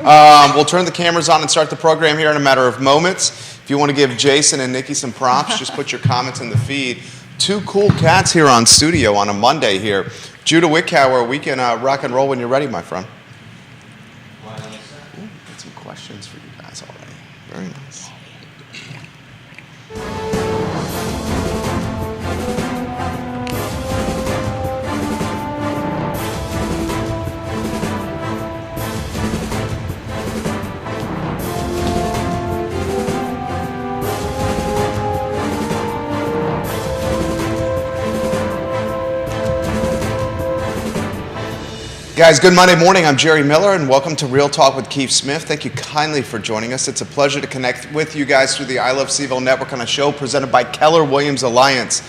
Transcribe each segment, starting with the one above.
We'll turn the cameras on and start the program here in a matter of moments. If you want to give Jason and Nikki some props, just put your comments in the feed. Two cool cats here on studio on a Monday here. Judah Wickower, we can rock and roll when you're ready, my friend. Got some questions for you guys already. Very nice. Guys, good Monday morning. I'm Jerry Miller, and welcome to Real Talk with Keith Smith. Thank you kindly for joining us. It's a pleasure to connect with you guys through the I Love CVille Network on a show presented by Keller Williams Alliance.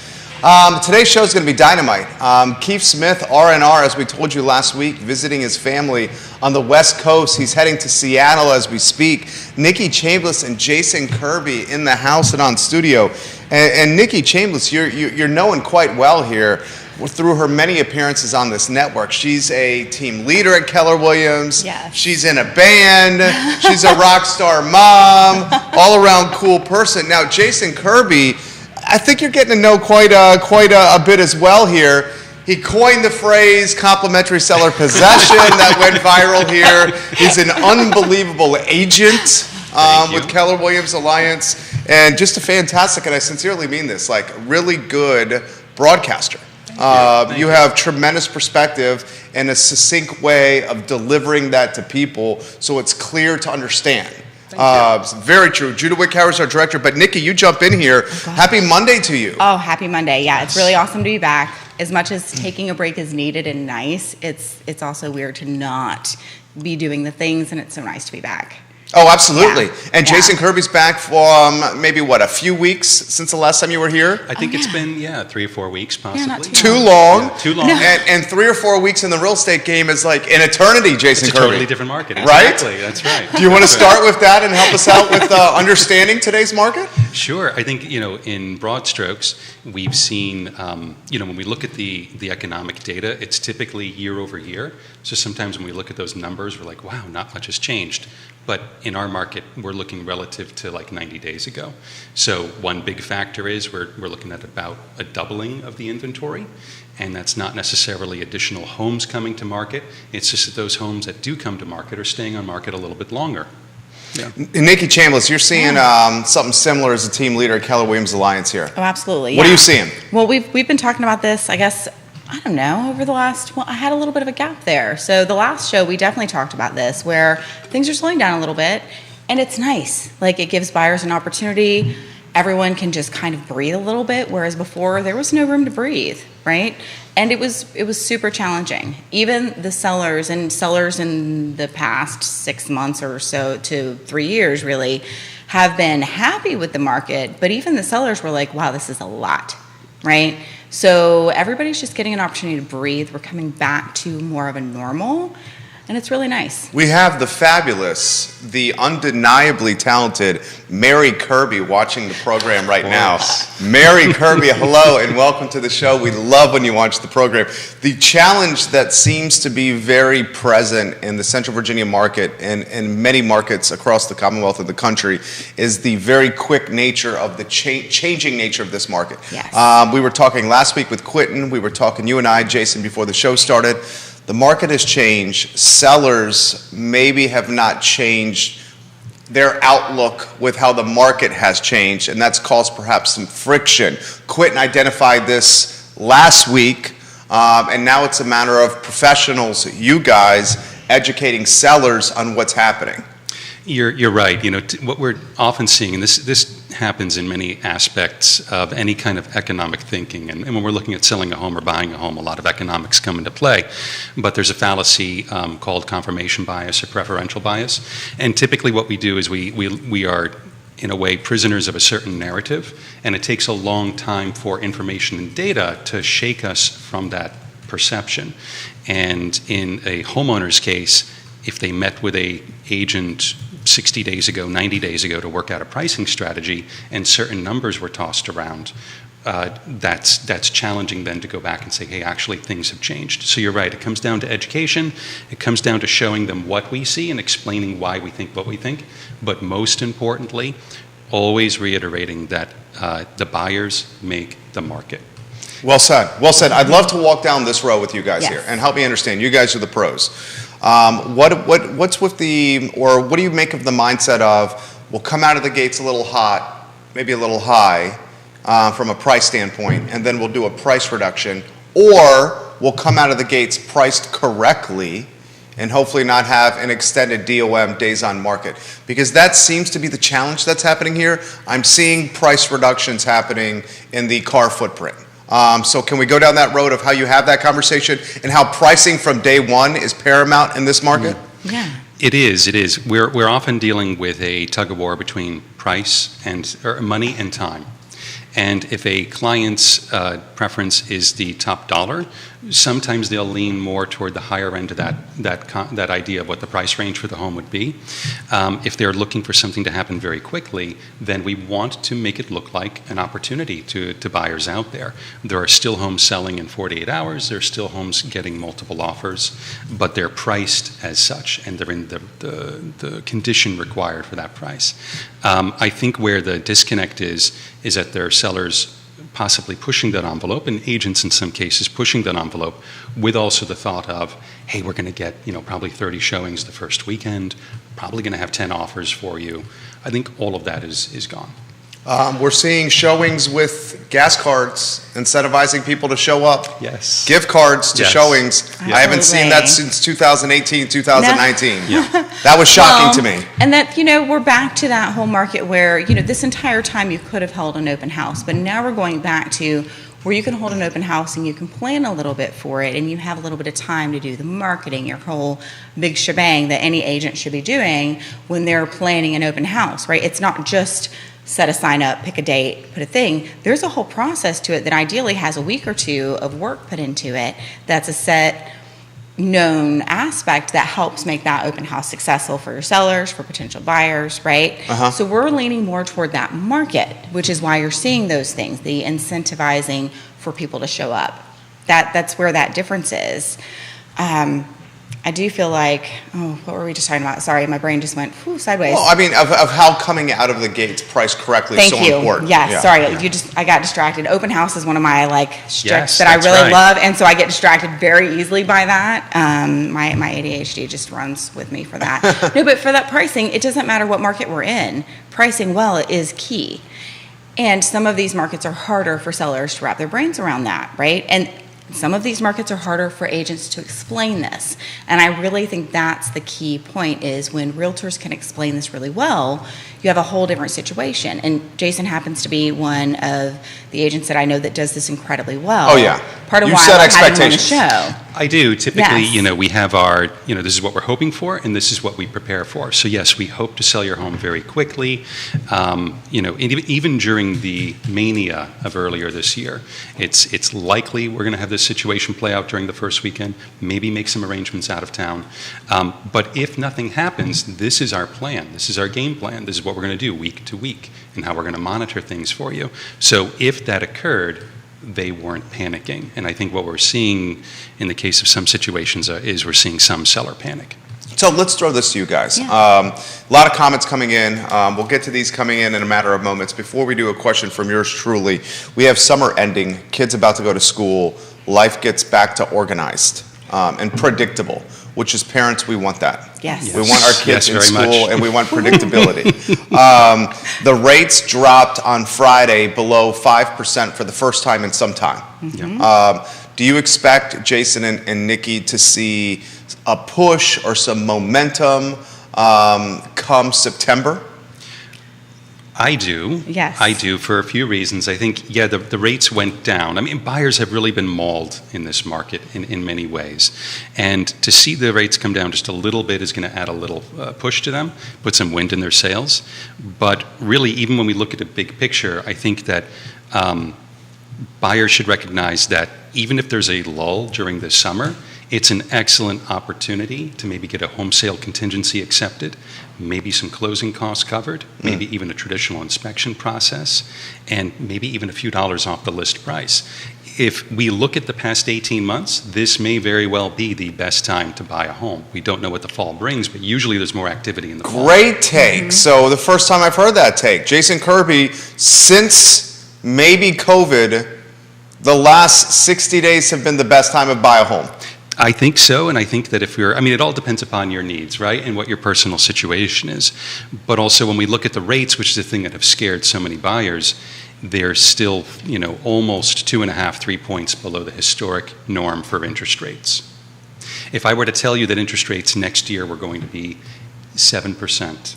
Today's show is going to be dynamite. Keith Smith, R&R, as we told you last week, visiting his family on the West Coast. He's heading to Seattle as we speak. Nikki Chambliss and Jason Kirby in the house and on studio. And Nikki Chambliss, you're known quite well here through her many appearances on this network. She's a team leader at Keller Williams. Yes. She's in a band. She's a rock star mom, all around cool person. Now, Jason Kirby, I think you're getting to know quite a bit as well here. He coined the phrase complimentary seller possession that went viral here. He's an unbelievable agent with Keller Williams Alliance, and just a fantastic, and I sincerely mean this, like really good broadcaster. You have tremendous perspective and a succinct way of delivering that to people so it's clear to understand. Very true. Judah Wickower is our director, but Nikki, you jump in here. Happy Monday to you. Oh, happy Monday. Yeah, it's really awesome to be back. As much as taking a break is needed and nice, it's also weird to not be doing the things, and it's so nice to be back. Oh, absolutely. Yeah. And Jason Kirby's back for maybe, a few weeks since the last time you were here? I think it's been, 3 or 4 weeks, possibly. Yeah, not too long. Yeah, too long. No. And 3 or 4 weeks in the real estate game is like an eternity, Jason Kirby. It's a totally different market. Right? Exactly, that's right. Do you want to start with that and help us out with understanding today's market? Sure. I think, in broad strokes, we've seen, when we look at the economic data, it's typically year over year. So sometimes when we look at those numbers, we're like, wow, not much has changed. But in our market, we're looking relative to like 90 days ago. So one big factor is we're looking at about a doubling of the inventory. And that's not necessarily additional homes coming to market. It's just that those homes that do come to market are staying on market a little bit longer. Yeah. Nikki Chambliss, you're seeing something similar as a team leader at Keller Williams Alliance here. Oh, absolutely. What are you seeing? Well, we've been talking about this, I guess, I don't know, over the last, I had a little bit of a gap there. So the last show, we definitely talked about this, where things are slowing down a little bit, and it's nice. Like, it gives buyers an opportunity. Everyone can just kind of breathe a little bit, whereas before there was no room to breathe, right? And it was super challenging. Even the sellers in the past 6 months or so to 3 years really have been happy with the market, but even the sellers were like, wow, this is a lot, right? So everybody's just getting an opportunity to breathe. We're coming back to more of a normal, and it's really nice. We have the fabulous, the undeniably talented Mary Kirby watching the program right now. Mary Kirby, hello and welcome to the show. We love when you watch the program. The challenge that seems to be very present in the Central Virginia market and many markets across the Commonwealth of the country is the very quick nature of the changing nature of this market. Yes. We were talking last week with Quentin. We were talking, you and I, Jason, before the show started. The market has changed. Sellers maybe have not changed their outlook with how the market has changed, and that's caused perhaps some friction. Quentin identified this last week, and now it's a matter of professionals, you guys, educating sellers on what's happening. You're right. What we're often seeing, and this happens in many aspects of any kind of economic thinking, and when we're looking at selling a home or buying a home, a lot of economics come into play. But there's a fallacy called confirmation bias or preferential bias, and typically what we do is we are, in a way, prisoners of a certain narrative, and it takes a long time for information and data to shake us from that perception. And in a homeowner's case, if they met with an agent 60 days ago, 90 days ago to work out a pricing strategy, and certain numbers were tossed around, that's challenging then to go back and say, hey, actually things have changed. So you're right. It comes down to education. It comes down to showing them what we see and explaining why we think what we think. But most importantly, always reiterating that the buyers make the market. Well said. Well said. I'd love to walk down this row with you guys Yes. here and help me understand. You guys are the pros. What's with what do you make of the mindset of we'll come out of the gates a little hot, maybe a little high from a price standpoint, and then we'll do a price reduction, or we'll come out of the gates priced correctly and hopefully not have an extended DOM, days on market? Because that seems to be the challenge that's happening here. I'm seeing price reductions happening in the car footprint. So can we go down that road of how you have that conversation and how pricing from day one is paramount in this market? Yeah. It is. We're often dealing with a tug of war between price or money and time. And if a client's preference is the top dollar, sometimes they'll lean more toward the higher end of that idea of what the price range for the home would be. If they're looking for something to happen very quickly, then we want to make it look like an opportunity to buyers out there. There are still homes selling in 48 hours. There are still homes getting multiple offers, but they're priced as such, and they're in the condition required for that price. I think where the disconnect is that there are sellers possibly pushing that envelope, and agents in some cases pushing that envelope with also the thought of, hey, we're going to get probably 30 showings the first weekend, probably going to have 10 offers for you. I think all of that is gone. We're seeing showings with gas cards, incentivizing people to show up. Yes. Gift cards to Yes. showings. Yeah. I haven't seen that Absolutely. since 2018, 2019. Yeah. That was shocking to me. And that, we're back to that whole market where, this entire time you could have held an open house, but now we're going back to where you can hold an open house and you can plan a little bit for it, and you have a little bit of time to do the marketing, your whole big shebang that any agent should be doing when they're planning an open house, right? It's not just set a sign up, pick a date, put a thing. There's a whole process to it that ideally has a week or two of work put into it. That's a set known aspect that helps make that open house successful for your sellers, for potential buyers, right? So we're leaning more toward that market, which is why you're seeing those things, the incentivizing for people to show up. That's where that difference is. I do feel like, what were we just talking about? Sorry, my brain just went sideways. Well, I mean, of how coming out of the gates priced correctly is Thank so you. important. Yes, Yeah. sorry. I got distracted. Open house is one of my strict Yes, that I that's really right. love, and so I get distracted very easily by that. My ADHD just runs with me for that. No, but for that pricing, it doesn't matter what market we're in. Pricing well is key. And some of these markets are harder for sellers to wrap their brains around that, right? And some of these markets are harder for agents to explain this. And I really think that's the key point, is when realtors can explain this really well, you have a whole different situation. And Jason happens to be one of the agents that I know that does this incredibly well. Oh, yeah. Part of You why set I love having him on the expectations. show. I do. Typically, Yes. we have our, this is what we're hoping for, and this is what we prepare for. So yes, we hope to sell your home very quickly. And even during the mania of earlier this year, it's likely we're going to have this situation play out during the first weekend, maybe make some arrangements out of town. But if nothing happens, this is our plan. This is our game plan. This is what we're going to do week to week, and how we're going to monitor things for you. So if that occurred, they weren't panicking. And I think what we're seeing in the case of some situations is we're seeing some seller panic. So let's throw this to you guys. Yeah. A lot of comments coming in. We'll get to these coming in a matter of moments. Before we do a question from yours truly, we have summer ending, kids about to go to school, life gets back to organized and predictable, which as parents, we want that. Yes. We want our kids Yes, in very school, much. and we want predictability. The rates dropped on Friday below 5% for the first time in some time. Do you expect Jason and Nikki to see a push or some momentum come September? I do. Yes. I do, for a few reasons. I think, the rates went down. I mean, buyers have really been mauled in this market in many ways. And to see the rates come down just a little bit is going to add a little push to them, put some wind in their sails. But really, even when we look at the big picture, I think that buyers should recognize that even if there's a lull during the summer, it's an excellent opportunity to maybe get a home sale contingency accepted, maybe some closing costs covered, maybe even a traditional inspection process, and maybe even a few dollars off the list price. If we look at the past 18 months, this may very well be the best time to buy a home. We don't know what the fall brings, but usually there's more activity in the fall. Great take. So the first time I've heard that take. Jason Kirby, since maybe COVID, the last 60 days have been the best time to buy a home. I think so, and I think that it all depends upon your needs, right, and what your personal situation is. But also when we look at the rates, which is the thing that have scared so many buyers, they're still, almost 2.5, 3 points below the historic norm for interest rates. If I were to tell you that interest rates next year were going to be 7%,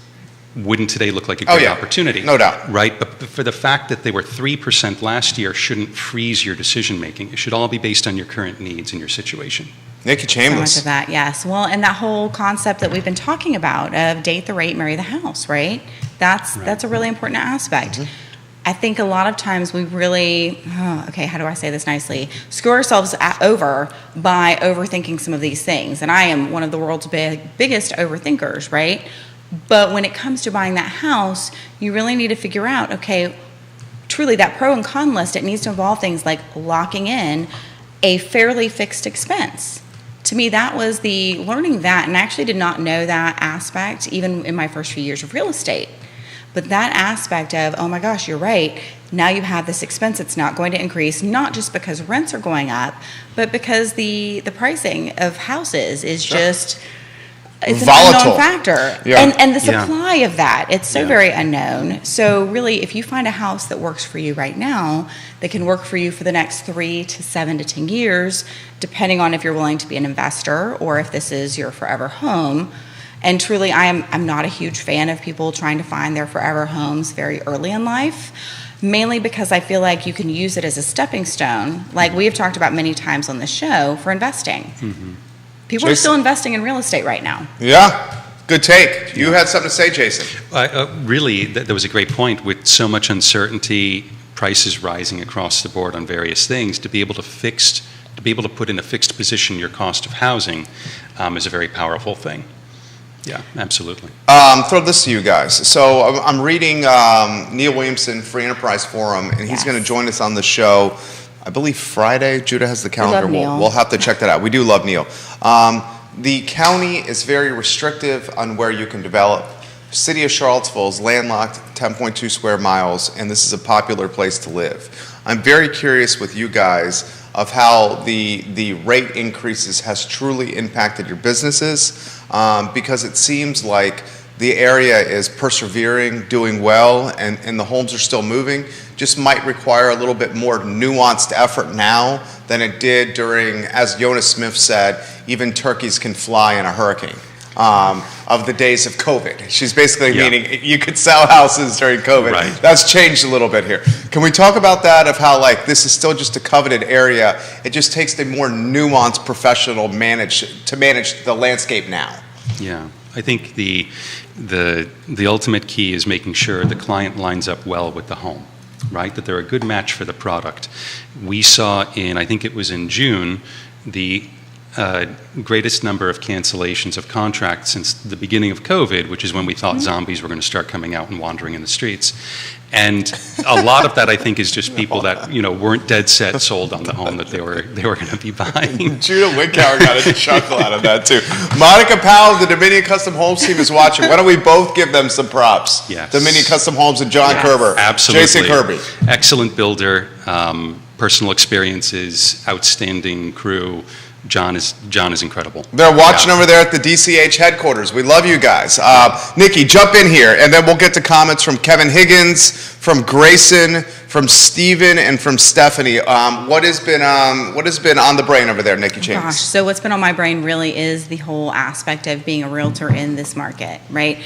wouldn't today look like a great opportunity? No doubt. Right? But for the fact that they were 3% last year shouldn't freeze your decision making. It should all be based on your current needs and your situation. Nikki So Chambliss. much of that, yes. Well, and that whole concept that we've been talking about of date the rate, marry the house, right? That's a really important aspect. I think a lot of times we really, how do I say this nicely? Screw ourselves over by overthinking some of these things. And I am one of the world's biggest overthinkers, right? But when it comes to buying that house, you really need to figure out, okay, truly that pro and con list, it needs to involve things like locking in a fairly fixed expense. To me, that was learning that, and I actually did not know that aspect even in my first few years of real estate. But that aspect of, oh my gosh, you're right, now you have this expense that's not going to increase, not just because rents are going up, but because the pricing of houses is just, it's an volatile unknown factor. Yeah. And the supply of that, it's so very unknown. So really, if you find a house that works for you right now, that can work for you for the next 3 to 7 to 10 years, depending on if you're willing to be an investor or if this is your forever home. And truly, I'm not a huge fan of people trying to find their forever homes very early in life, mainly because I feel like you can use it as a stepping stone, like we have talked about many times on the show, for investing. People are still investing in real estate right now. Yeah, good take. You had something to say, Jason. Really, that was a great point. With so much uncertainty, prices rising across the board on various things, to be able to put in a fixed position your cost of housing is a very powerful thing. Yeah, absolutely. Throw this to you guys. So I'm reading Neil Williamson, Free Enterprise Forum, and he's going to join us on the show, I believe Friday. Judah has the calendar. We'll have to check that out. We do love Neil. The county is very restrictive on where you can develop. City of Charlottesville is landlocked, 10.2 square miles, and this is a popular place to live. I'm very curious with you guys of how the rate increases has truly impacted your businesses, because it seems like the area is persevering, doing well, and the homes are still moving. Just might require a little bit more nuanced effort now than it did during, as Jonas Smith said, even turkeys can fly in a hurricane. Of the days of COVID. She's basically meaning you could sell houses during COVID. Right. That's changed a little bit here. Can we talk about that, of how this is still just a coveted area? It just takes the more nuanced professional to manage the landscape now. Yeah, I think the ultimate key is making sure the client lines up well with the home, right? That they're a good match for the product. We saw I think it was in June, the greatest number of cancellations of contracts since the beginning of COVID, which is when we thought zombies were going to start coming out and wandering in the streets. And a lot of that, I think, is just people that weren't dead set sold on the home that they were going to be buying. Judah Wickower got a chuckle out of that too. Monica Powell, the Dominion Custom Homes team is watching. Why don't we both give them some props? Yes. Dominion Custom Homes and John Kerber. Absolutely. Jason Kirby. Excellent builder, personal experiences, outstanding crew. John is incredible. They're watching over there at the DCH headquarters. We love you guys. Nikki, jump in here, and then we'll get to comments from Kevin Higgins, from Grayson, from Steven, and from Stephanie. What has been on the brain over there, Nikki James? Gosh, so what's been on my brain really is the whole aspect of being a realtor in this market, right?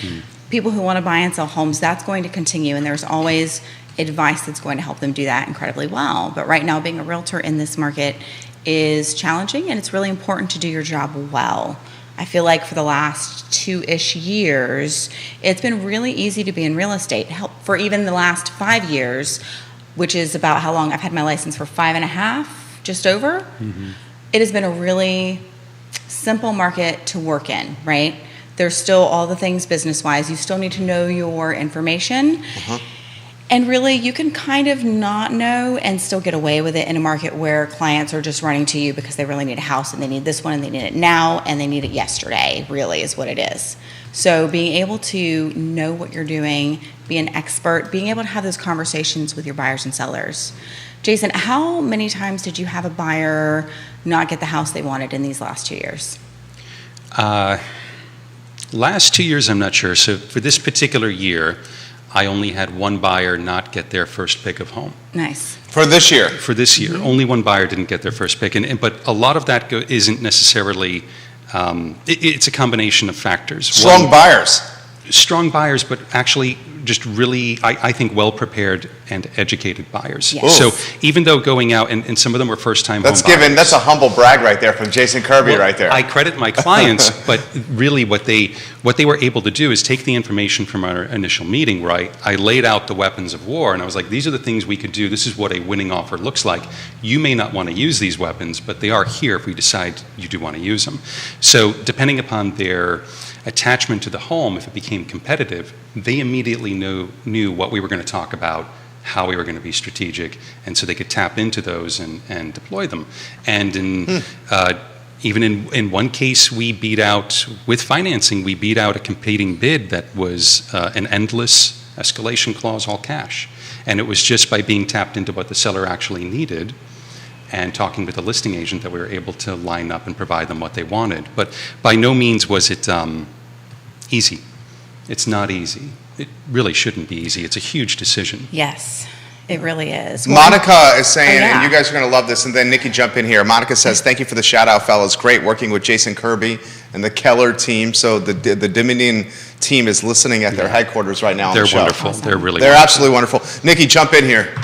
People who want to buy and sell homes, that's going to continue, and there's always advice that's going to help them do that incredibly well. But right now, being a realtor in this market is challenging, and it's really important to do your job well. I feel like for the last 2-ish years, it's been really easy to be in real estate. For even the last 5 years, which is about how long I've had my license for 5.5, just over, it has been a really simple market to work in, right? There's still all the things business-wise. You still need to know your information. And really, you can kind of not know and still get away with it in a market where clients are just running to you because they really need a house and they need this one and they need it now and they need it yesterday, really is what it is. So being able to know what you're doing, be an expert, being able to have those conversations with your buyers and sellers. Jason, how many times did you have a buyer not get the house they wanted in these last 2 years? Last 2 years, I'm not sure. So for this particular year, I only had one buyer not get their first pick of home. Nice. For this year? For this year. Only one buyer didn't get their first pick. But a lot of that isn't necessarily, it's a combination of factors. Strong buyers. Strong buyers, but actually just really, I think, well-prepared and educated buyers. Yes. So even though going out, and some of them were first-time home buyers. That's a humble brag right there from Jason Kirby right there. I credit my clients, but really what they were able to do is take the information from our initial meeting, where I laid out the weapons of war, and I was like, these are the things we could do. This is what a winning offer looks like. You may not want to use these weapons, but they are here if we decide you do want to use them. So depending upon their attachment to the home, if it became competitive, they immediately knew what we were going to talk about, how we were going to be strategic, and so they could tap into those and deploy them. And even in one case, we beat out, with financing, we beat out a competing bid that was an endless escalation clause, all cash. And it was just by being tapped into what the seller actually needed and talking with the listing agent that we were able to line up and provide them what they wanted. But by no means was it easy. It's not easy. It really shouldn't be easy. It's a huge decision. Yes, it really is. Monica is saying, Oh, yeah. and you guys are going to love this, and then Nikki jump in here. Monica says, thank you for the shout out, fellas. Great working with Jason Kirby and the Keller team. So the Dominion team is listening at their headquarters right now on They're the show. wonderful. They're really They're wonderful. absolutely wonderful. Nikki, jump in here.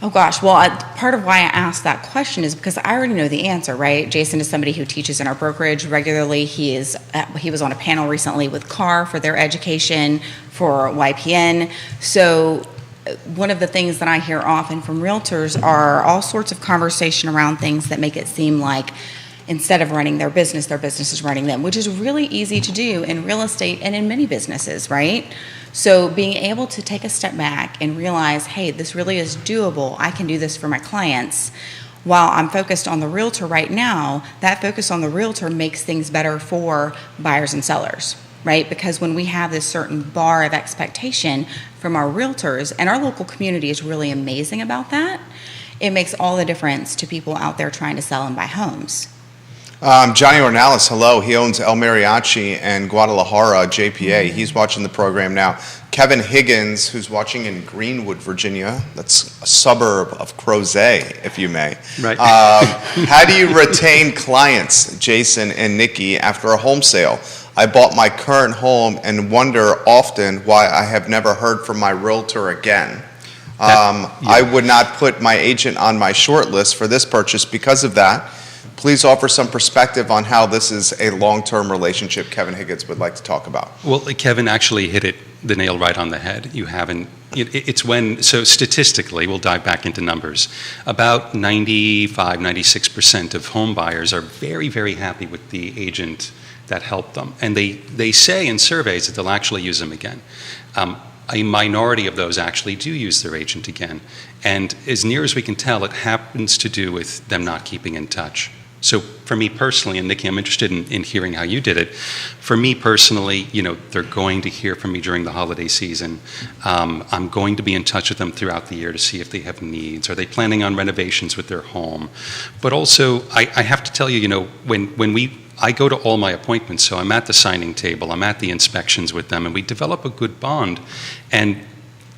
Oh gosh, well, part of why I asked that question is because I already know the answer, right? Jason is somebody who teaches in our brokerage regularly. He was on a panel recently with CAR for their education for YPN. So one of the things that I hear often from realtors are all sorts of conversation around things that make it seem like instead of running their business is running them, which is really easy to do in real estate and in many businesses, right? So being able to take a step back and realize, hey, this really is doable. I can do this for my clients. While I'm focused on the realtor right now, that focus on the realtor makes things better for buyers and sellers, right? Because when we have this certain bar of expectation from our realtors, and our local community is really amazing about that, it makes all the difference to people out there trying to sell and buy homes. Johnny Ornalis, hello. He owns El Mariachi and Guadalajara, JPA. He's watching the program now. Kevin Higgins, who's watching in Greenwood, Virginia. That's a suburb of Crozet, if you may. Right. How do you retain clients, Jason and Nikki, after a home sale? I bought my current home and wonder often why I have never heard from my realtor again. I would not put my agent on my short list for this purchase because of that. Please offer some perspective on how this is a long-term relationship Kevin Higgins would like to talk about. Well, Kevin actually hit the nail right on the head. You haven't, it's when, so statistically, we'll dive back into numbers, about 95, 96% of home buyers are very, very happy with the agent that helped them. And they say in surveys that they'll actually use them again. A minority of those actually do use their agent again. And as near as we can tell, it happens to do with them not keeping in touch. So for me personally, and Nikki, I'm interested in hearing how you did it. For me personally, they're going to hear from me during the holiday season. I'm going to be in touch with them throughout the year to see if they have needs. Are they planning on renovations with their home? But also, I have to tell you, I go to all my appointments, so I'm at the signing table, I'm at the inspections with them, and we develop a good bond. And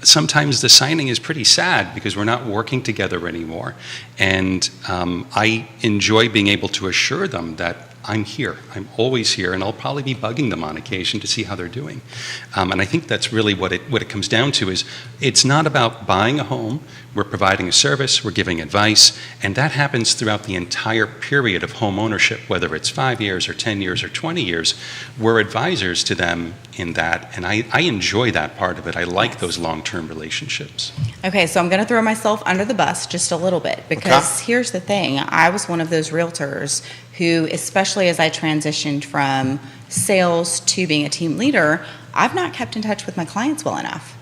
sometimes the signing is pretty sad because we're not working together anymore. And I enjoy being able to assure them that I'm here. I'm always here, and I'll probably be bugging them on occasion to see how they're doing. And I think that's really what it comes down to is it's not about buying a home. We're providing a service, we're giving advice, and that happens throughout the entire period of home ownership, whether it's 5 years or 10 years or 20 years. We're advisors to them in that, and I enjoy that part of it. I like those long-term relationships. Okay, so I'm going to throw myself under the bus just a little bit because here's the thing. I was one of those realtors who, especially as I transitioned from sales to being a team leader, I've not kept in touch with my clients well enough.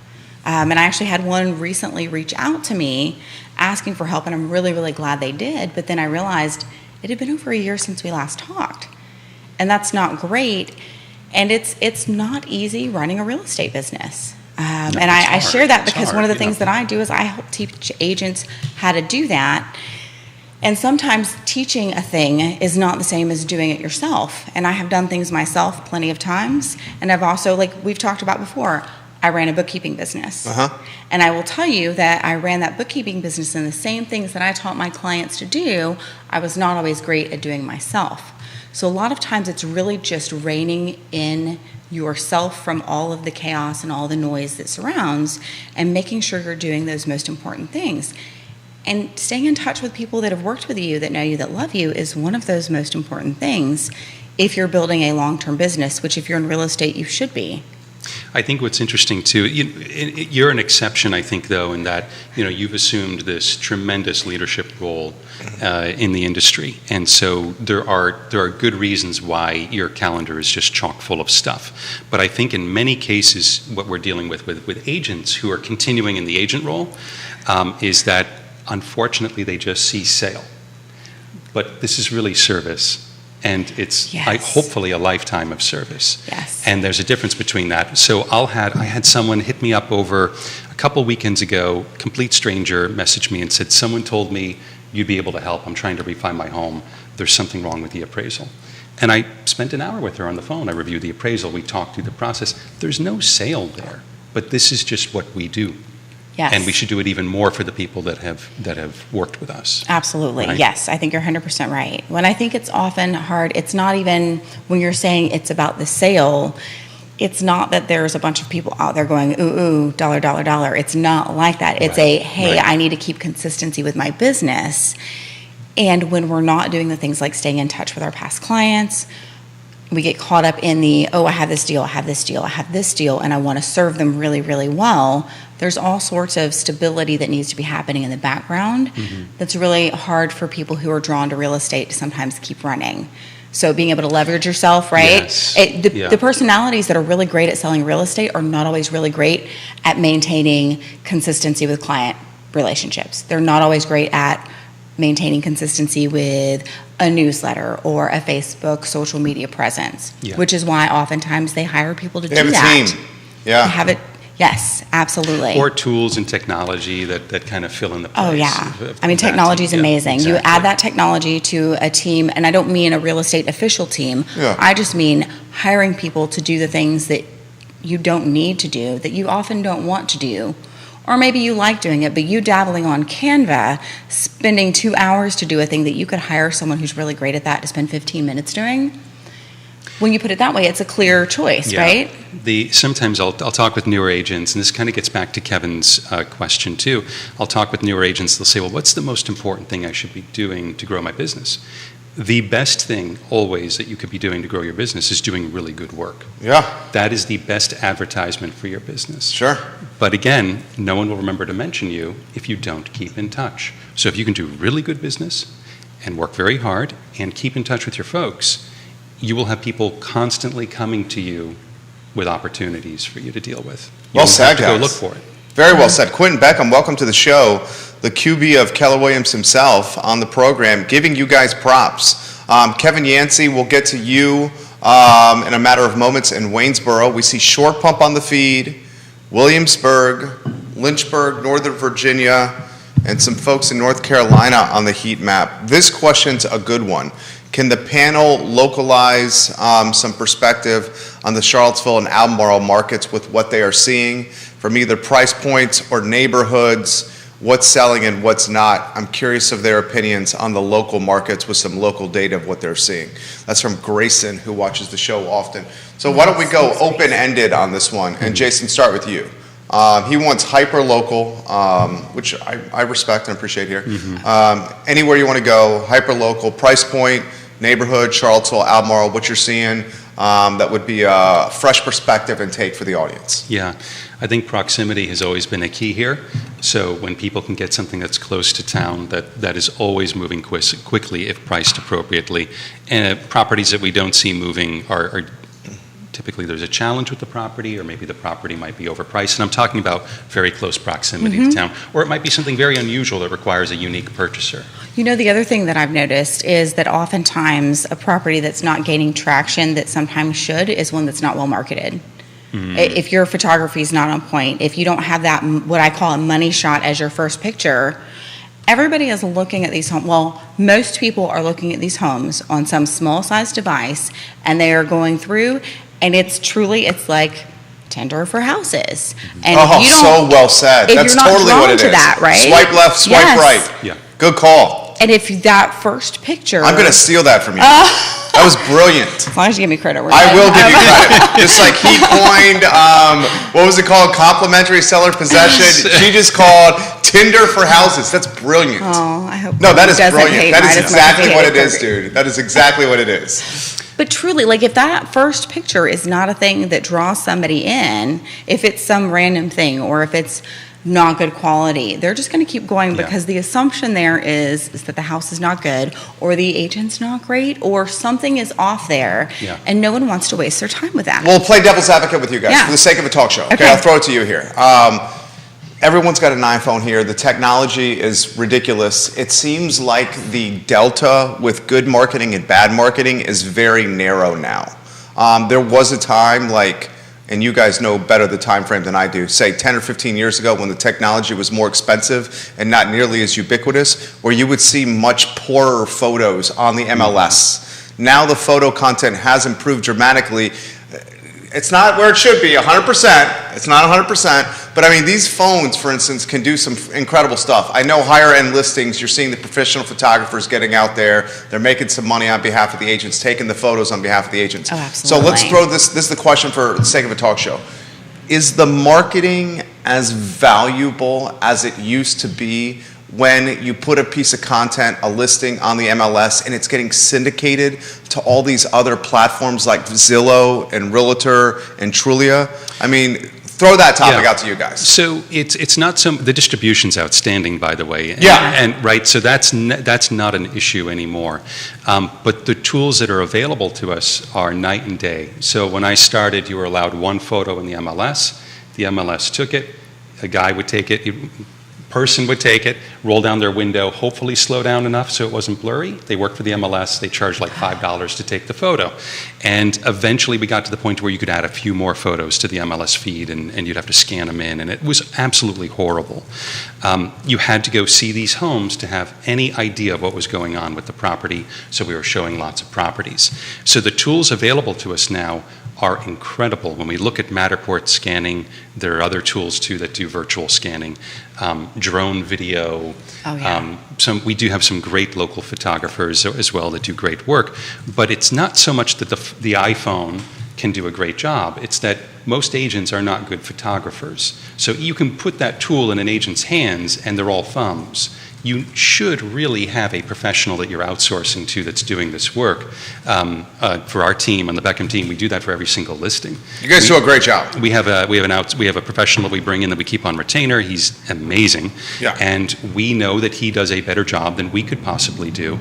And I actually had one recently reach out to me asking for help, and I'm really, really glad they did. But then I realized it had been over a year since we last talked. And that's not great. And it's not easy running a real estate business. And I share that because one of the things that I do is I help teach agents how to do that. And sometimes teaching a thing is not the same as doing it yourself. And I have done things myself plenty of times. And I've also, like we've talked about before, I ran a bookkeeping business. And I will tell you that I ran that bookkeeping business, and the same things that I taught my clients to do, I was not always great at doing myself. So a lot of times it's really just reining in yourself from all of the chaos and all the noise that surrounds and making sure you're doing those most important things. And staying in touch with people that have worked with you, that know you, that love you is one of those most important things if you're building a long-term business, which if you're in real estate, you should be. I think what's interesting too, you're an exception, I think, though, in that you've assumed this tremendous leadership role in the industry, and so there are good reasons why your calendar is just chock full of stuff. But I think in many cases, what we're dealing with agents who are continuing in the agent role is that unfortunately they just see sale, but this is really service. And it's hopefully a lifetime of service. Yes. And there's a difference between that. So I had someone hit me up over a couple weekends ago, complete stranger messaged me and said, someone told me you'd be able to help. I'm trying to refi my home. There's something wrong with the appraisal. And I spent an hour with her on the phone. I reviewed the appraisal. We talked through the process. There's no sale there, but this is just what we do. Yes. And we should do it even more for the people that have worked with us. Absolutely. Right? Yes, I think you're 100% right. When I think it's often hard, it's not even when you're saying it's about the sale, it's not that there's a bunch of people out there going, ooh, dollar, dollar, dollar. It's not like that. It's hey, I need to keep consistency with my business. And when we're not doing the things like staying in touch with our past clients, we get caught up in I have this deal, I have this deal, I have this deal, and I want to serve them really, really well. There's all sorts of stability that needs to be happening in the background that's really hard for people who are drawn to real estate to sometimes keep running. So being able to leverage yourself, right? Yes. The personalities that are really great at selling real estate are not always really great at maintaining consistency with client relationships. They're not always great at maintaining consistency with a newsletter or a Facebook social media presence, which is why oftentimes they hire people to do that. They have a team. Yeah. They have it. Yes, absolutely. Or tools and technology that kind of fill in the place. Oh, yeah. I mean, technology is amazing. Exactly. You add that technology to a team, and I don't mean a real estate official team. Yeah. I just mean hiring people to do the things that you don't need to do, that you often don't want to do. Or maybe you like doing it, but you dabbling on Canva, spending 2 hours to do a thing that you could hire someone who's really great at that to spend 15 minutes doing. When you put it that way, it's a clear choice, right? Sometimes I'll talk with newer agents, and this kind of gets back to Kevin's question too. I'll talk with newer agents. They'll say, well, what's the most important thing I should be doing to grow my business? The best thing always that you could be doing to grow your business is doing really good work. Yeah. That is the best advertisement for your business. Sure. But again, no one will remember to mention you if you don't keep in touch. So if you can do really good business and work very hard and keep in touch with your folks, you will have people constantly coming to you with opportunities for you to deal with. You Well don't said, have to go guys. look for it. Very well said. Quentin Beckham, welcome to the show. The QB of Keller Williams himself on the program, giving you guys props. Kevin Yancey, we'll get to you in a matter of moments in Waynesboro. We see Short Pump on the feed, Williamsburg, Lynchburg, Northern Virginia, and some folks in North Carolina on the heat map. This question's a good one. Can the panel localize some perspective on the Charlottesville and Albemarle markets with what they are seeing from either price points or neighborhoods? what's selling and what's not. I'm curious of their opinions on the local markets with some local data of what they're seeing. That's from Grayson, who watches the show often. So why don't we go open-ended on this one? And Jason, start with you. He wants hyper-local, which I respect and appreciate here. Anywhere you want to go, hyper-local, price point, neighborhood, Charlottesville, Albemarle, what you're seeing, that would be a fresh perspective and take for the audience. Yeah, I think proximity has always been a key here. So when people can get something that's close to town, that is always moving quickly if priced appropriately. And properties that we don't see moving are typically there's a challenge with the property, or maybe the property might be overpriced. And I'm talking about very close proximity to town. Or it might be something very unusual that requires a unique purchaser. You know, the other thing that I've noticed is that oftentimes a property that's not gaining traction that sometimes should is one that's not well marketed. If your photography is not on point, if you don't have that, what I call a money shot as your first picture, everybody is looking at these homes. Well, most people are looking at these homes on some small size device, and they are going through, and it's like Tinder for houses. And Oh, if you don't, so well said. if That's you're not totally drawn what it to is. that, right? Swipe left, swipe Yes. right. Yeah. Good call. And if that first picture, I'm going to steal that from you. That was brilliant. as long as you give me credit, we're I good. will give you credit. Just like he coined, what was it called? Complimentary seller possession. She just called Tinder for houses. That's brilliant. Oh, I hope. No, that he is doesn't brilliant. hate That is mine as much as exactly he what hated it is, Kirby. dude. That is exactly what it is. But truly, like if that first picture is not a thing that draws somebody in, if it's some random thing or if it's not good quality, they're just going to keep going Yeah. because the assumption there is that the house is not good or the agent's not great or something is off there, Yeah. and no one wants to waste their time with that. We'll play devil's advocate with you guys Yeah. for the sake of a talk show. Okay, Okay. I'll throw it to you here. Everyone's got an iPhone here. The technology is ridiculous. It seems like the delta with good marketing and bad marketing is very narrow now. There was a time like, and you guys know better the time frame than I do, say 10 or 15 years ago when the technology was more expensive and not nearly as ubiquitous, where you would see much poorer photos on the MLS. Now the photo content has improved dramatically. It's not where it should be, 100%. It's not 100%. But I mean, these phones, for instance, can do some incredible stuff. I know higher end listings, you're seeing the professional photographers getting out there. They're making some money on behalf of the agents, taking the photos on behalf of the agents. Oh, So absolutely. let's throw this is the question for the sake of a talk show. Is the marketing as valuable as it used to be when you put a piece of content, a listing on the MLS, and it's getting syndicated to all these other platforms like Zillow and Realtor and Trulia? I mean, throw that topic Yeah. out to you guys. So it's not the distribution's outstanding, by the way. Yeah. And right, so that's not an issue anymore. But the tools that are available to us are night and day. So when I started, you were allowed one photo in the MLS. The MLS took it. A guy would take it. Person would take it, roll down their window, hopefully slow down enough so it wasn't blurry. They worked for the MLS. They charged like $5 to take the photo. And eventually we got to the point where you could add a few more photos to the MLS feed and you'd have to scan them in. And it was absolutely horrible. You had to go see these homes to have any idea of what was going on with the property. So we were showing lots of properties. So the tools available to us now are incredible. When we look at Matterport scanning, there are other tools too that do virtual scanning, drone video. Oh, yeah. We do have some great local photographers as well that do great work, but it's not so much that the iPhone can do a great job. It's that most agents are not good photographers. So you can put that tool in an agent's hands and they're all thumbs. You should really have a professional that you're outsourcing to that's doing this work. For our team, on the Beckham team, we do that for every single listing. You guys do a great job. We have a professional that we bring in that we keep on retainer. He's amazing. Yeah. And we know that he does a better job than we could possibly do.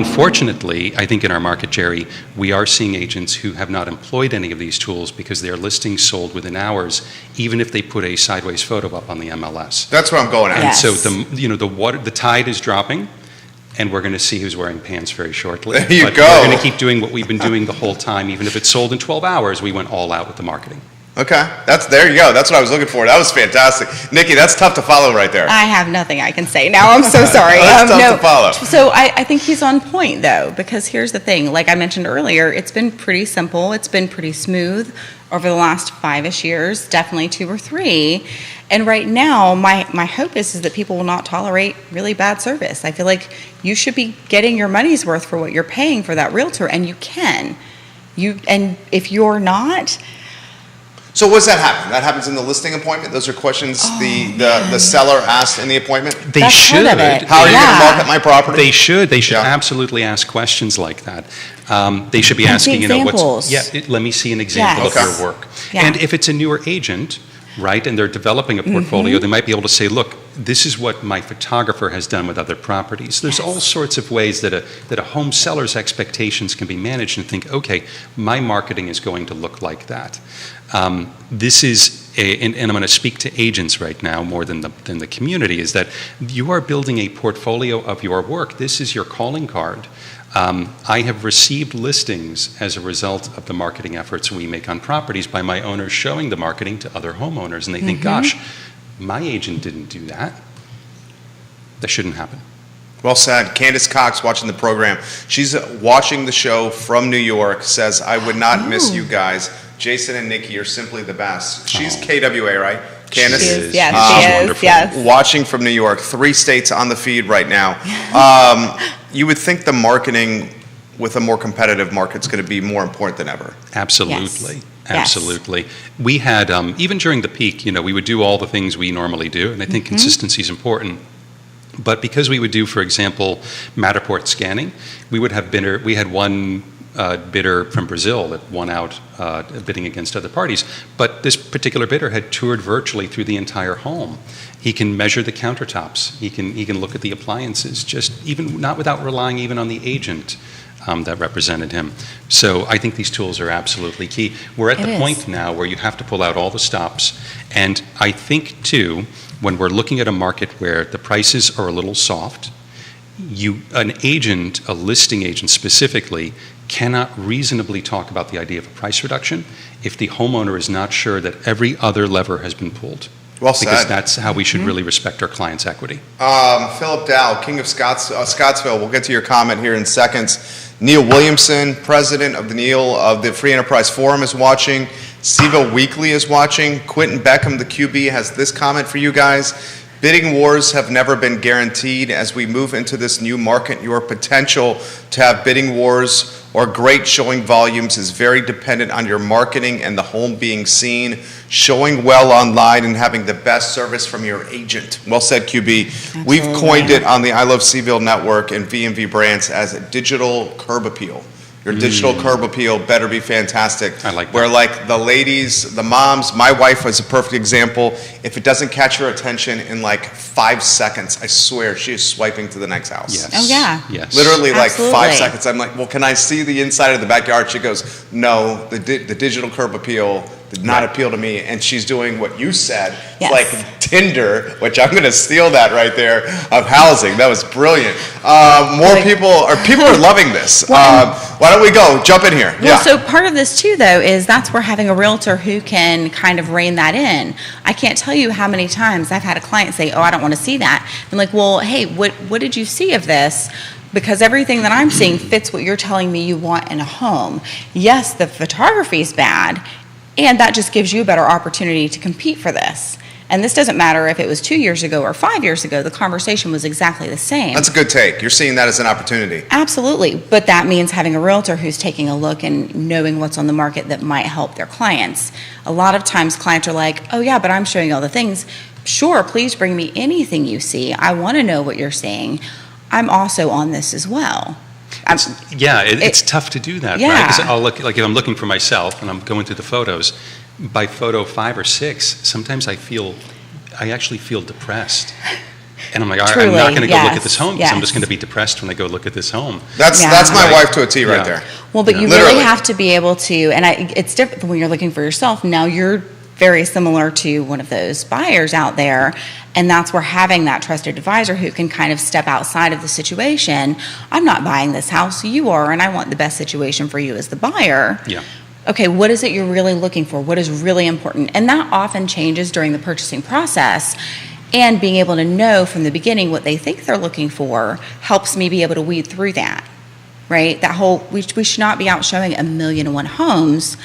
Unfortunately, I think in our market, Jerry, we are seeing agents who have not employed any of these tools because their listings sold within hours, even if they put a sideways photo up on the MLS. That's what I'm going at. And Yes. so the tide is dropping, and we're going to see who's wearing pants very shortly. There you But go. We're going to keep doing what we've been doing the whole time. Even if it's sold in 12 hours, we went all out with the marketing. Okay, there you go. That's what I was looking for. That was fantastic. Nikki, that's tough to follow right there. I have nothing I can say now. I'm so sorry. That's tough to follow. So I think he's on point though, because here's the thing. Like I mentioned earlier, it's been pretty simple. It's been pretty smooth. over the last 5-ish years, definitely 2 or 3. And right now, my hope is that people will not tolerate really bad service. I feel like you should be getting your money's worth for what you're paying for that realtor, and you can. And if you're not, So what does that happen? That happens in the listing appointment? Those are questions the seller asked in the appointment? They That's should. part of it. How are you going to Yeah. market my property? They should Yeah. absolutely ask questions like that. They should be And asking, see you know, examples. let me see an example Yes. of Okay. your work. Yeah. And if it's a newer agent, right, and they're developing a portfolio, Mm-hmm. they might be able to say, look, this is what my photographer has done with other properties. There's all sorts of ways that a home seller's expectations can be managed, and think, okay, my marketing is going to look like that. This is, and I'm going to speak to agents right now more than the community, is that you are building a portfolio of your work. This is your calling card. I have received listings as a result of the marketing efforts we make on properties by my owners showing the marketing to other homeowners, and they think, gosh, my agent didn't do that. That shouldn't happen. Well said. Candace Cox watching the program. She's watching the show from New York, says, I would not miss you guys. Jason and Nikki are simply the best. She's Oh. KWA, right? Candace? She is, yes, She's she is, wonderful. yes. Watching from New York, 3 states on the feed right now. You would think the marketing with a more competitive market's going to be more important than ever. Absolutely. Yes. Absolutely. We had, even during the peak, you know, we would do all the things we normally do, and I think consistency is important. But because we would do, for example, Matterport scanning, we had one bidder from Brazil that won out bidding against other parties. But this particular bidder had toured virtually through the entire home. He can measure the countertops. He can look at the appliances, just even not without relying even on the agent that represented him. So I think these tools are absolutely key. We're at It the is. point now where you have to pull out all the stops. And I think, too, when we're looking at a market where the prices are a little soft, an agent, a listing agent specifically, cannot reasonably talk about the idea of a price reduction if the homeowner is not sure that every other lever has been pulled. Well Because said. that's how we should really respect our client's equity. Philip Dow, King of Scottsville. We'll get to your comment here in seconds. Neil Williamson, president of the Free Enterprise Forum, is watching. Siva Weekly is watching. Quentin Beckham, the QB, has this comment for you guys. Bidding wars have never been guaranteed. As we move into this new market, your potential to have bidding wars or great showing volumes is very dependent on your marketing and the home being seen, showing well online, and having the best service from your agent. Well said, QB. We've coined it on the I Love Seville network and V&V brands as a digital curb appeal. Your digital curb appeal better be fantastic. I like that. Where like the ladies, the moms, my wife was a perfect example. If it doesn't catch her attention in like 5 seconds, I swear she is swiping to the next house. Yes. Oh, yeah. Yes. Literally like 5 Absolutely. seconds. I'm like, well, can I see the inside of the backyard? She goes, no, the digital curb appeal did not appeal to me. And she's doing what you said. It's Yes. like Tinder, which I'm going to steal that right there, of housing. That was brilliant. People are loving this. Why don't we go? Jump in here. Well, so part of this too, though, is that's where having a realtor who can kind of rein that in. I can't tell you how many times I've had a client say, "Oh, I don't want to see that." I'm like, "Well, hey, what did you see of this?" Because everything that I'm seeing fits what you're telling me you want in a home. Yes, the photography is bad, and that just gives you a better opportunity to compete for this. And this doesn't matter if it was 2 years ago or 5 years ago. The conversation was exactly the same. That's a good take. You're seeing that as an opportunity. Absolutely, but that means having a realtor who's taking a look and knowing what's on the market that might help their clients. A lot of times clients are like, oh yeah, but I'm showing all the things. Sure, please bring me anything you see. I want to know what you're seeing. I'm also on this as well. It's tough to do that, right? Yeah. Because I'll look, like if I'm looking for myself and I'm going through the photos, by photo 5 or 6, sometimes I actually feel depressed. And I'm like, all right, I'm not going to go look at this home because I'm just going to be depressed when I go look at this home. That's my Right. wife to a T right Yeah. there. Well, but you Literally. really have to be able to, and it's different when you're looking for yourself. Now you're very similar to one of those buyers out there, and that's where having that trusted advisor who can kind of step outside of the situation. I'm not buying this house, you are, and I want the best situation for you as the buyer. Yeah. Okay, what is it you're really looking for? What is really important? And that often changes during the purchasing process. And being able to know from the beginning what they think they're looking for helps me be able to weed through that, right? We should not be out showing 1,000,001 homes.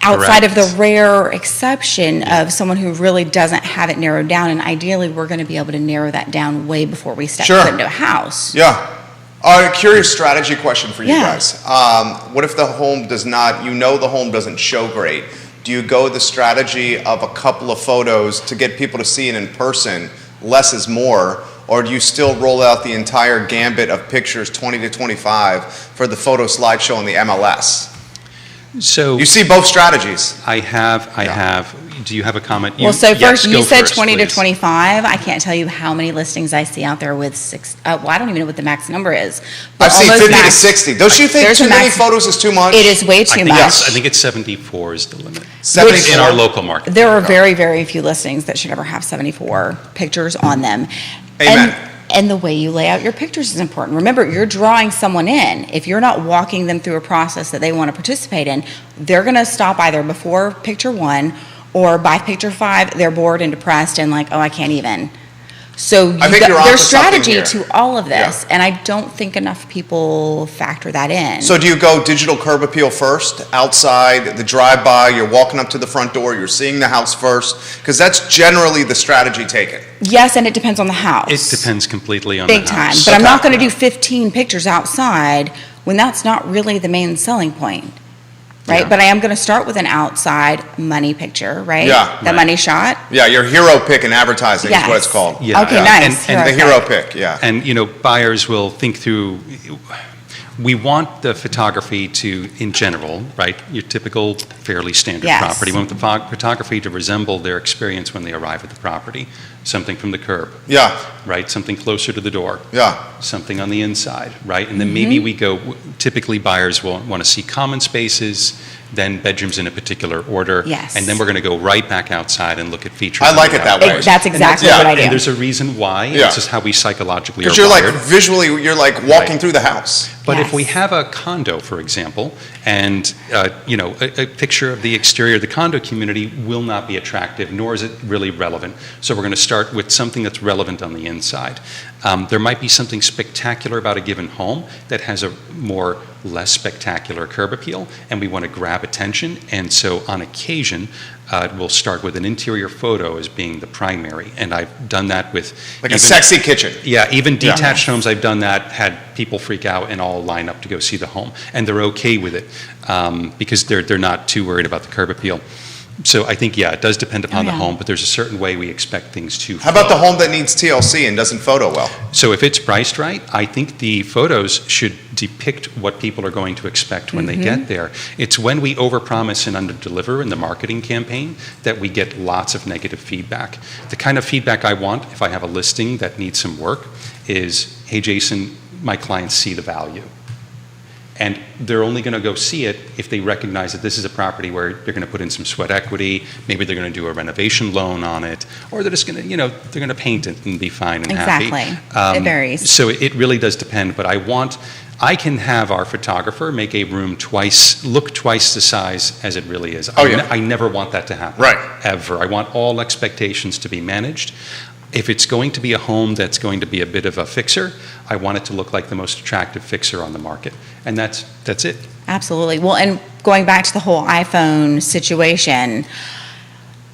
outside of the Correct. rare exception of someone who really doesn't have it narrowed down, and ideally, we're going to be able to narrow that down way before we step Sure. foot into a house. Yeah. Curious strategy question for you Yeah. guys. What if the home does not, the home doesn't show great? Do you go the strategy of a couple of photos to get people to see it in person, less is more, or do you still roll out the entire gambit of pictures, 20 to 25, for the photo slideshow on the MLS? So You see both strategies. I have. Do you have a comment? Well, so Yes, first, you go said first, 20 to please. 25. I can't tell you how many listings I see out there with I don't even know what the max number is. but I've seen almost 50 to max. 60. Don't you think There's too a many max- photos is too much? It is way I too think much. I think it's 74 is the limit. 74? In our local market. There are very, very few listings that should ever have 74 pictures on them. Amen. And the way you lay out your pictures is important. Remember, you're drawing someone in. If you're not walking them through a process that they want to participate in, they're going to stop either before picture 1 or by picture 5, they're bored and depressed and like, oh, I can't even. So I think you're onto there's something strategy here. to all of this, Yeah. and I don't think enough people factor that in. So do you go digital curb appeal first, outside, the drive-by, you're walking up to the front door, you're seeing the house first? Because that's generally the strategy taken. Yes, and it depends on the house. It depends completely on Big the time. house. But I'm Okay. not going to do 15 pictures outside when that's not really the main selling point, right? Yeah. But I am going to start with an outside money picture, right? Yeah. The Right. money shot. Yeah, your hero pick in advertising is what it's Yes. called. Yeah. Okay, Yeah. nice. And The hero pick, yeah. And, buyers will think through, we want the photography to, in general, right, your typical fairly standard Yes. property, we want the photography to resemble their experience when they arrive at the property. Something from the curb, Yeah, right, something closer to the door, yeah. something on the inside, right? And then maybe we go, typically buyers will want to see common spaces, then bedrooms in a particular order. Yes. And then we're going to go right back outside and look at features. I on like the it that outdoors. way. That's exactly yeah, what I do. And there's a reason why. Yeah. It's just how we psychologically are Because you're like, wired. visually, you're like walking Right. through the house. But if Yes. we have a condo, for example, and a picture of the exterior of the condo community will not be attractive, nor is it really relevant. So we're going to start with something that's relevant on the inside. There might be something spectacular about a given home that has a more less spectacular curb appeal, and we want to grab attention. And so on occasion, we'll start with an interior photo as being the primary. And I've done that with Like a sexy kitchen. yeah, even Yeah. detached homes, I've done that, had people freak out and all line up to go see the home. And they're okay with it because they're not too worried about the curb appeal. So I think, yeah, it does depend upon the yeah. home, but there's a certain way we expect things to How about the flow. home that needs TLC and doesn't photo well? So if it's priced right, I think the photos should depict what people are going to expect when they get there. It's when we overpromise and underdeliver in the marketing campaign that we get lots of negative feedback. The kind of feedback I want if I have a listing that needs some work is, hey, Jason, my clients see the value. And they're only going to go see it if they recognize that this is a property where they're going to put in some sweat equity, maybe they're going to do a renovation loan on it, or they're just going to, they're going to paint it and be fine and happy. Exactly. It varies. So it really does depend, but I can have our photographer make a room look twice the size as it really is. Oh, yeah. I never want that to happen. Right. Ever. I want all expectations to be managed. If it's going to be a home that's going to be a bit of a fixer, I want it to look like the most attractive fixer on the market. And that's it. Absolutely. Well, and going back to the whole iPhone situation,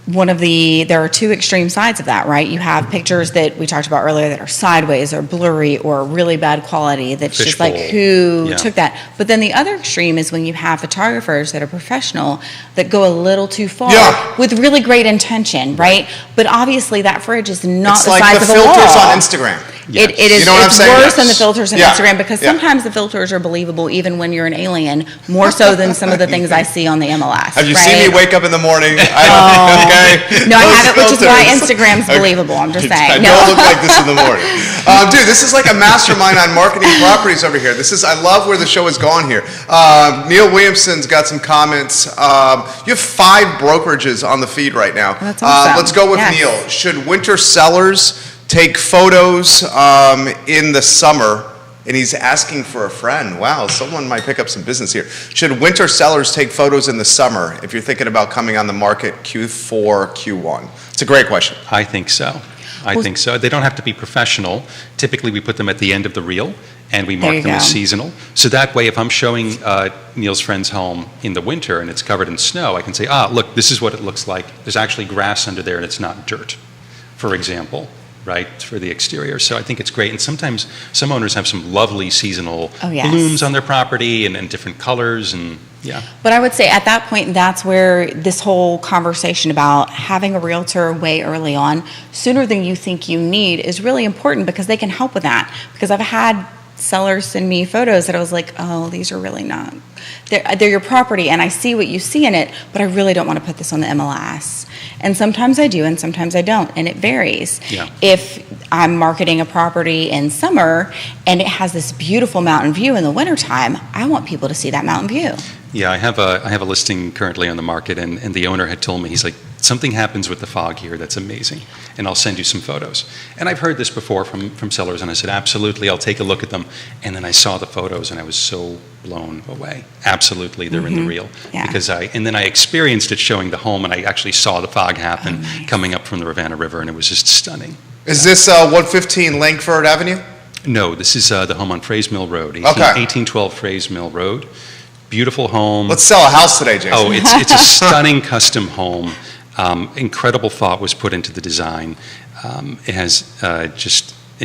there are two extreme sides of that, right? You have pictures that we talked about earlier that are sideways or blurry or really bad quality. That's just like, Fishbowl. who Yeah. took that? But then the other extreme is when you have photographers that are professional that go a little too far Yeah. with really great intention, right? But obviously that fridge is not It's the like size the of a wall. filters on Instagram. Yes. It is. You know what I'm It's saying? worse Yes. than the filters on Yeah. Instagram because Yeah. sometimes the filters are believable even when you're an alien, more so than some of the things I see on the MLS. Have you right? seen me wake up in the morning? Okay. No, I Those haven't, which is why filters. Instagram's Okay. believable. I'm just I saying. don't look like this in the morning. Dude, this is like a mastermind on marketing properties over here. I love where the show has gone here. Neil Williamson's got some comments. You have 5 brokerages on the feed right now. That's awesome. Let's go with Yes. Neil. Should winter sellers take photos in the summer and he's asking for a friend. Wow, someone might pick up some business here. Should winter sellers take photos in the summer if you're thinking about coming on the market Q4, Q1? It's a great question. I think so. I think so. They don't have to be professional. Typically, we put them at the end of the reel, and we There mark you them as go. seasonal. So that way, if I'm showing Neil's friend's home in the winter and it's covered in snow, I can say, look, this is what it looks like. There's actually grass under there, and it's not dirt, for example, right, for the exterior. So I think it's great. And sometimes some owners have some lovely seasonal Oh, yes. blooms on their property and different colors, and yeah. But I would say at that point, that's where this whole conversation about having a realtor way early on, sooner than you think you need, is really important because they can help with that. Because I've had sellers send me photos that I was like, oh, these are really not, they're your property and I see what you see in it, but I really don't want to put this on the MLS. And sometimes I do and sometimes I don't, and it varies. Yeah. If I'm marketing a property in summer and it has this beautiful mountain view in the wintertime, I want people to see that mountain view. Yeah, I have a listing currently on the market, and the owner had told me, he's like, something happens with the fog here that's amazing, and I'll send you some photos. And I've heard this before from sellers, and I said, absolutely, I'll take a look at them. And then I saw the photos, and I was so blown away. Absolutely, they're in the reel. Yeah. And then I experienced it showing the home, and I actually saw the fog happen Oh, nice. coming up from the Ravenna River, and it was just stunning. Is this 115 Langford Avenue? No, this is the home on Fraze Mill Road, 1812 Fraze Mill Road. Beautiful home. Let's sell a house today, Jason. Oh, it's a stunning custom home. Incredible thought was put into the design. It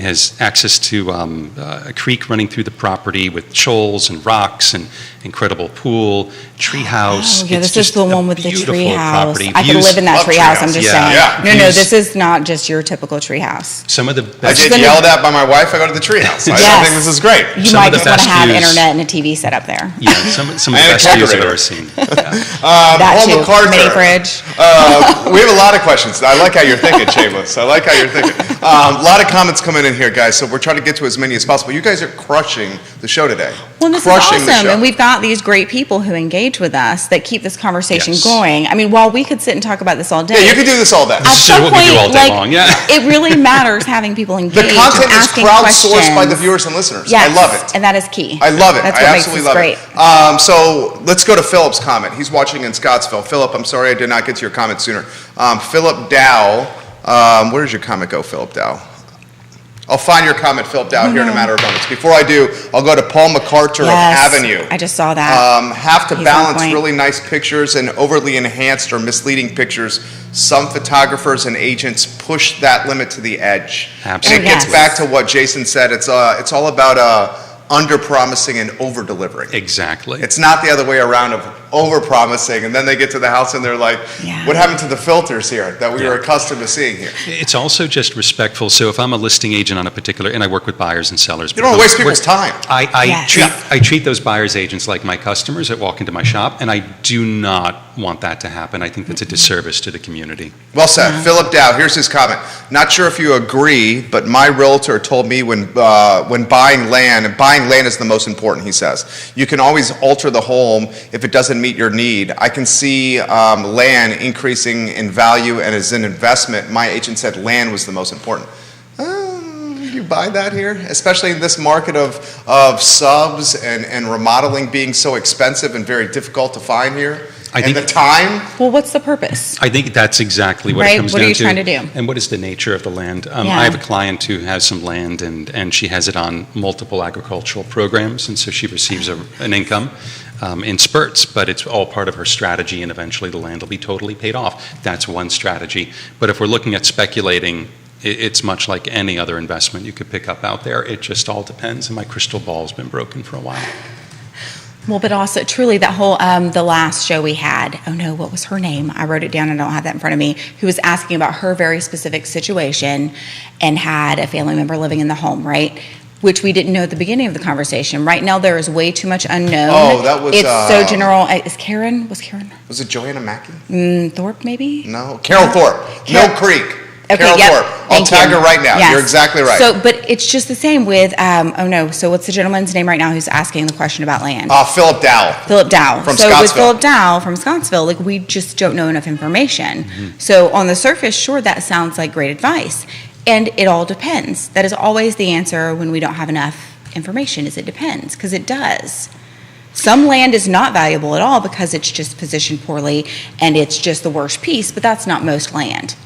has access to a creek running through the property with shoals and rocks and incredible pool, tree house. Oh, yeah, It's this is just the a one with the beautiful tree house. property. I could Views- live in that Love tree tree house, I'm house. just Yeah. saying. Yeah. No, Views- this is not just your typical tree house. Some of the I best. get gonna- yelled at by my wife. I go to the treehouse. I Yes. think this is great. You Some of might the just want to best have views- internet and a TV set up there. Yeah, some of the And a best views I've kegerator. ever seen. That Paul too, MacArthur. mini fridge. We have a lot of questions. I like how you're thinking, Shameless. I like how you're thinking. A lot of comments coming in here, guys, so we're trying to get to as many as possible. You guys are crushing the show today. Well, this Crushing is the awesome, show. and we've got these great people who engage with us that keep this conversation Yes. going. I mean, while we could sit and talk about this all day, Yeah, you can do this all day. at This is some what we do point, all day like, long, yeah. it really matters having people engage. The content and is asking crowdsourced by the questions. viewers and listeners. Yes, I love it. and that is key. I love it. That's I what makes absolutely this love great. it. So let's go to Philip's comment. He's watching in Scottsville. Philip, I'm sorry I did not get to your comment sooner. Philip Dow, where does your comment go, Philip Dow? I'll find your comment, Philip Dow, here in a matter of moments. Before I do, I'll go to Paul MacArthur Yes, of Avenue. I just saw that. Have to He's on balance point. really nice pictures and overly enhanced or misleading pictures. Some photographers and agents push that limit to the edge. Absolutely. And it gets Yes. back to what Jason said. It's all about under-promising and over-delivering. Exactly. It's not the other way around of over-promising, and then they get to the house and they're like, Yeah. what happened to the filters here that we were Yeah. accustomed to seeing here? It's also just respectful. So if I'm a listing agent on a particular, and I work with buyers and sellers. You don't want to waste people's time. I Yes. treat those buyers agents like my customers that walk into my shop, and I do not want that to happen. I think that's a disservice to the community. Well said. Philip Dow, here's his comment. Not sure if you agree, but my realtor told me when buying land, and buying land is the most important, he says. You can always alter the home if it doesn't meet your need. I can see land increasing in value and as an investment. My agent said land was the most important. You buy that here? Especially in this market of subs and remodeling being so expensive and very difficult to find here? I And think- the time? Well, what's the purpose? I think that's exactly what Right, it comes what are down you to. trying to do? And what is the nature of the land? Yeah. I have a client who has some land, and she has it on multiple agricultural programs, and so she receives an income in spurts, but it's all part of her strategy, and eventually the land will be totally paid off. That's one strategy. But if we're looking at speculating, it's much like any other investment you could pick up out there. It just all depends, and my crystal ball's been broken for a while. Well, but also truly that whole the last show we had. Oh no, what was her name? I wrote it down and I don't have that in front of me. Who was asking about her very specific situation and had a family member living in the home, right? Which we didn't know at the beginning of the conversation. Right now, there is way too much unknown. Oh, that was, It's so general. Is Karen? Was Karen Was it Joanna Mackey? Thorpe? Maybe. No, Carol Thorpe, Carol- Mill Creek. Okay, Carol yep. Thorpe. I'll Thank tag you. her right now. Yes. You're exactly right. So, but it's just the same with. Oh no. So what's the gentleman's name right now who's asking the question about land? Philip Dow. Philip Dow. From so with Scottsville. Philip Dow from Scottsville, like we just don't know enough information. So on the surface, sure, that sounds like great advice. And it all depends. That is always the answer when we don't have enough information is it depends, because it does. Some land is not valuable at all because it's just positioned poorly and it's just the worst piece, but that's not most land.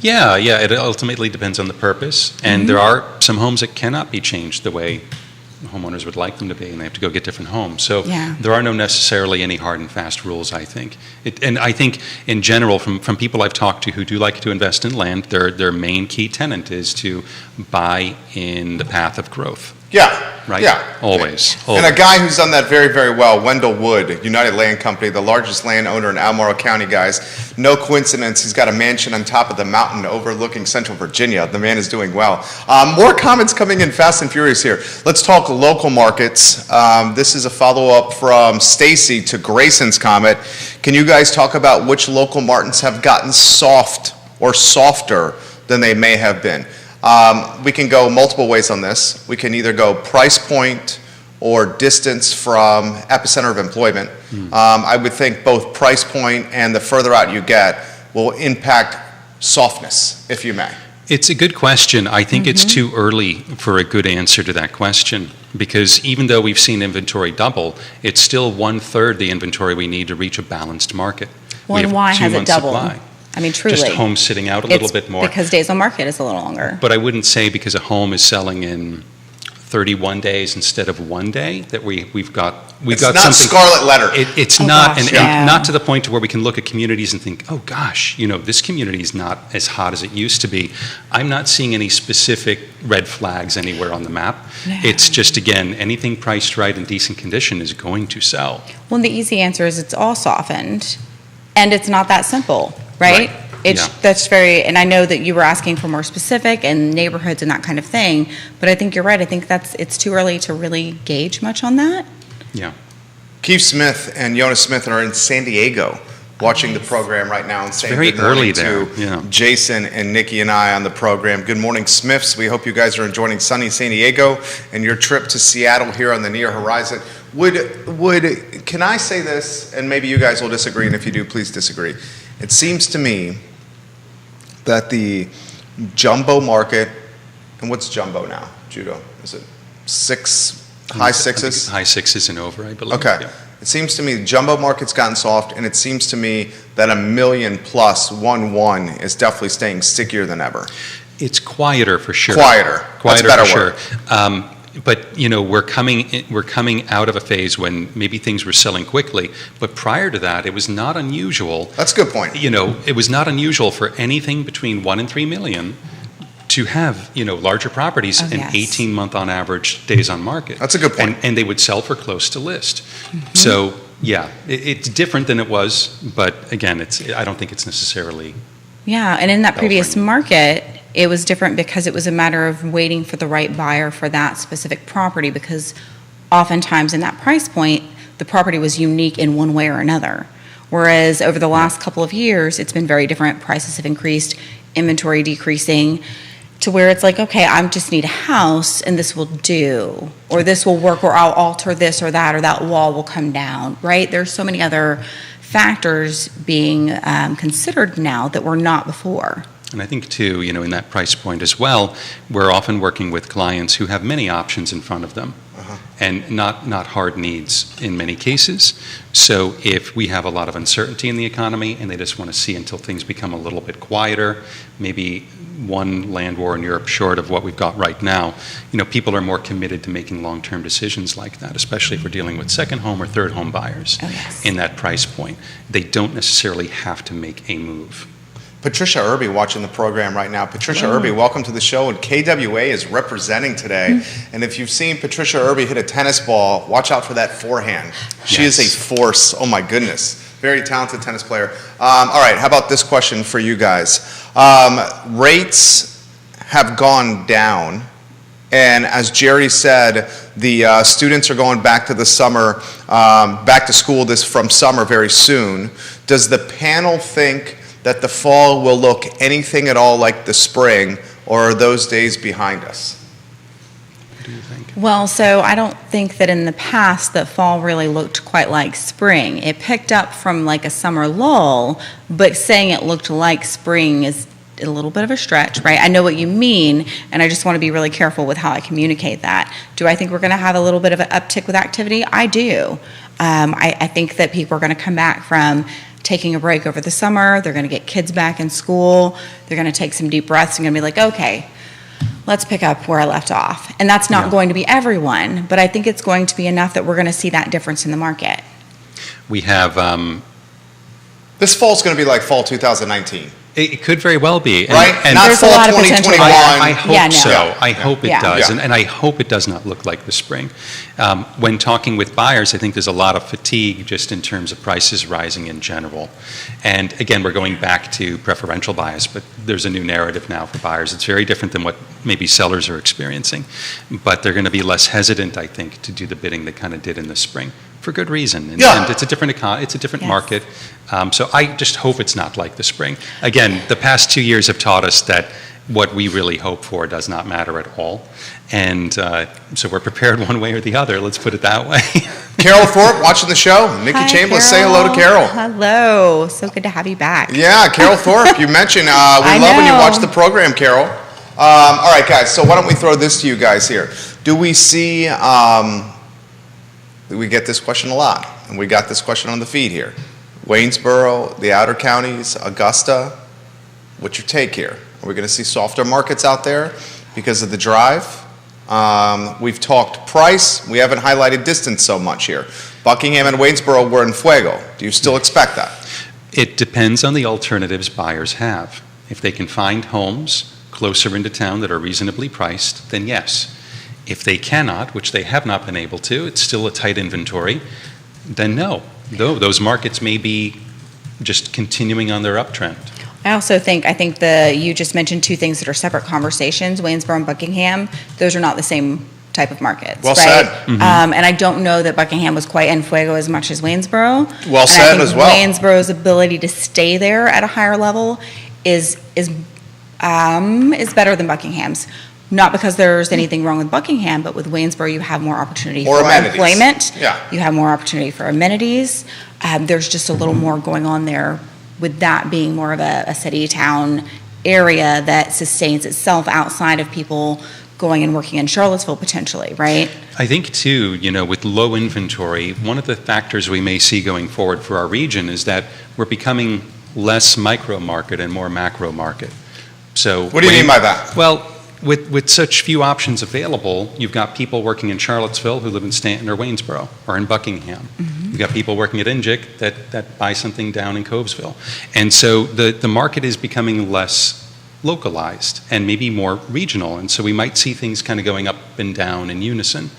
Yeah, it ultimately depends on the purpose, and there are some homes that cannot be changed the way homeowners would like them to be, and they have to go get different homes. So Yeah. there are no necessarily any hard and fast rules, I think. And I think in general, from people I've talked to who do like to invest in land, their main key tenet is to buy in the path of growth, Yeah. right? Yeah. Always. And a guy who's done that very, very well, Wendell Wood, United Land Company, the largest landowner in Albemarle County, guys. No coincidence, he's got a mansion on top of the mountain overlooking Central Virginia. The man is doing well. More comments coming in fast and furious here. Let's talk local markets. This is a follow-up from Stacy to Grayson's comment. Can you guys talk about which local markets have gotten soft or softer than they may have been? We can go multiple ways on this. We can either go price point or distance from epicenter of employment. I would think both price point and the further out you get will impact softness, if you may. It's a good question. I think it's too early for a good answer to that question, because even though we've seen inventory double, it's still 1/3 the inventory we need to reach a balanced market. Well, We and have why 2 has it months doubled? supply. I mean, truly. Just homes sitting out a little It's bit more. because days on market is a little longer. But I wouldn't say because a home is selling in 31 days instead of 1 day that we've got It's got not something. scarlet letter. It's Oh, not, gosh, and yeah. not to the point to where we can look at communities and think, oh gosh, this community is not as hot as it used to be. I'm not seeing any specific red flags anywhere on the map. No. It's just, again, anything priced right in decent condition is going to sell. Well, the easy answer is it's all softened, and it's not that simple, right? Right. It's Yeah. that's very, and I know that you were asking for more specific and neighborhoods and that kind of thing, but I think you're right. I think it's too early to really gauge much on that. Yeah. Keith Smith and Jonas Smith are in San Diego watching the program right now and saying very good morning early to there, yeah. Jason and Nikki and I on the program. Good morning, Smiths. We hope you guys are enjoying sunny San Diego and your trip to Seattle here on the near horizon. Can I say this, and maybe you guys will disagree, and if you do, please disagree. It seems to me that the jumbo market, and what's jumbo now, Judo? Is it high I think sixes? it's high sixes and over, I believe. Okay. Yeah. It seems to me the jumbo market's gotten soft, and it seems to me that $1 million plus 1-1 is definitely staying stickier than ever. It's quieter for sure. Quieter. That's a Quieter better for word. sure. But we're coming out of a phase when maybe things were selling quickly. But prior to that, it was not unusual. That's a good point. It was not unusual for anything between 1 and 3 million to have larger properties Oh, in yes. 18-month on average days on market. That's a good point. And they would sell for close to list. So yeah, it's different than it was. But again, I don't think it's necessarily. Yeah, and in that previous California. market, it was different because it was a matter of waiting for the right buyer for that specific property, because oftentimes in that price point, the property was unique in one way or another. Whereas over the last couple of years, it's been very different. Prices have increased, inventory decreasing, to where it's like, okay, I just need a house and this will do, or this will work, or I'll alter this or that wall will come down, right? There's so many other factors being considered now that were not before. And I think, too, in that price point as well, we're often working with clients who have many options in front of them and not hard needs in many cases. So if we have a lot of uncertainty in the economy and they just want to see until things become a little bit quieter, maybe one land war in Europe short of what we've got right now, people are more committed to making long-term decisions like that, especially if we're dealing with second home or third home buyers Oh, yes. in that price point. They don't necessarily have to make a move. Patricia Irby watching the program right now. Patricia Irby, welcome to the show. And KWA is representing today. And if you've seen Patricia Irby hit a tennis ball, watch out for that forehand. She is Yes. a force. Oh my goodness. Very talented tennis player. All right, how about this question for you guys? Rates have gone down. And as Jerry said, the students are going back to the summer, back to school from summer very soon. Does the panel think that the fall will look anything at all like the spring, or are those days behind us? What do you think? Well, so I don't think that in the past that fall really looked quite like spring. It picked up from like a summer lull, but saying it looked like spring is a little bit of a stretch, right? I know what you mean, and I just want to be really careful with how I communicate that. Do I think we're going to have a little bit of an uptick with activity? I do. I think that people are going to come back from taking a break over the summer. They're going to get kids back in school. They're going to take some deep breaths and going to be like, okay, let's pick up where I left off. And that's not going to be everyone, but I think it's going to be enough that we're going to see that difference in the market. We have, This fall's going to be like fall 2019. it could very well be. Right? And Not There's a fall lot of potential. 2021. I hope Yeah, no. so. Yeah. I hope it Yeah. does. Yeah. And I hope it does not look like the spring. When talking with buyers, I think there's a lot of fatigue just in terms of prices rising in general. And again, we're going back to preferential bias, but there's a new narrative now for buyers. It's very different than what maybe sellers are experiencing. But they're going to be less hesitant, I think, to do the bidding they kind of did in the spring. For good reason. And, Yeah. and it's a different Yes. market. So I just hope it's not like the spring. Again, the past 2 years have taught us that what we really hope for does not matter at all. And so we're prepared one way or the other, let's put it that way. Carol Thorpe watching the show. Nikki Hi, Chambliss, say hello to Carol. Hello. So good to have you back. Yeah, Carol Thorpe, you mentioned, we I love when you know. watch the program, Carol. All right, guys, so why don't we throw this to you guys here? Do we see, we get this question a lot, and we got this question on the feed here. Waynesboro, the outer counties, Augusta, what's your take here? Are we going to see softer markets out there because of the drive? We've talked price. We haven't highlighted distance so much here. Buckingham and Waynesboro were in fuego. Do you still expect that? It depends on the alternatives buyers have. If they can find homes closer into town that are reasonably priced, then yes. If they cannot, which they have not been able to, it's still a tight inventory, then no. Those markets may be just continuing on their uptrend. I think you just mentioned two things that are separate conversations, Waynesboro and Buckingham. Those are not the same type of markets, Well right? said. And I don't know that Buckingham was quite en fuego as much as Waynesboro. Well And said I think as well. Waynesboro's ability to stay there at a higher level is better than Buckingham's. Not because there's anything wrong with Buckingham, but with Waynesboro, you have more opportunity Or for amenities. employment. Yeah. You have more opportunity for amenities. There's just a little more going on there with that being more of a city town area that sustains itself outside of people going and working in Charlottesville potentially, right? I think too, with low inventory, one of the factors we may see going forward for our region is that we're becoming less micro market and more macro market. So What do you mean by that? Well, with such few options available, you've got people working in Charlottesville who live in Stanton or Waynesboro or in Buckingham. You've got people working at Injic that buy something down in Covesville. And so the market is becoming less localized and maybe more regional. And so we might see things kind of going up and down in unison.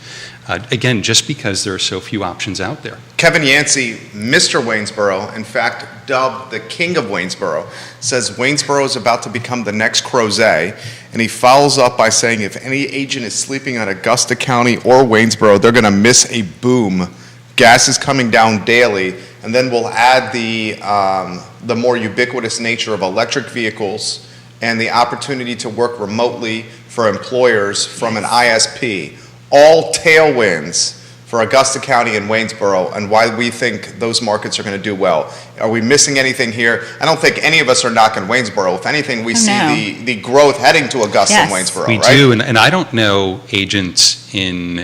Again, just because there are so few options out there. Kevin Yancey, Mr. Waynesboro, in fact, dubbed the king of Waynesboro, says Waynesboro is about to become the next Crozet, and he follows up by saying if any agent is sleeping on Augusta County or Waynesboro, they're going to miss a boom. Gas is coming down daily, and then we'll add the more ubiquitous nature of electric vehicles and the opportunity to work remotely for employers from an ISP. All tailwinds for Augusta County and Waynesboro, and why we think those markets are going to do well. Are we missing anything here? I don't think any of us are knocking Waynesboro. If anything, we see the growth heading to Augusta and Yes. Waynesboro, We right? do, and I don't know agents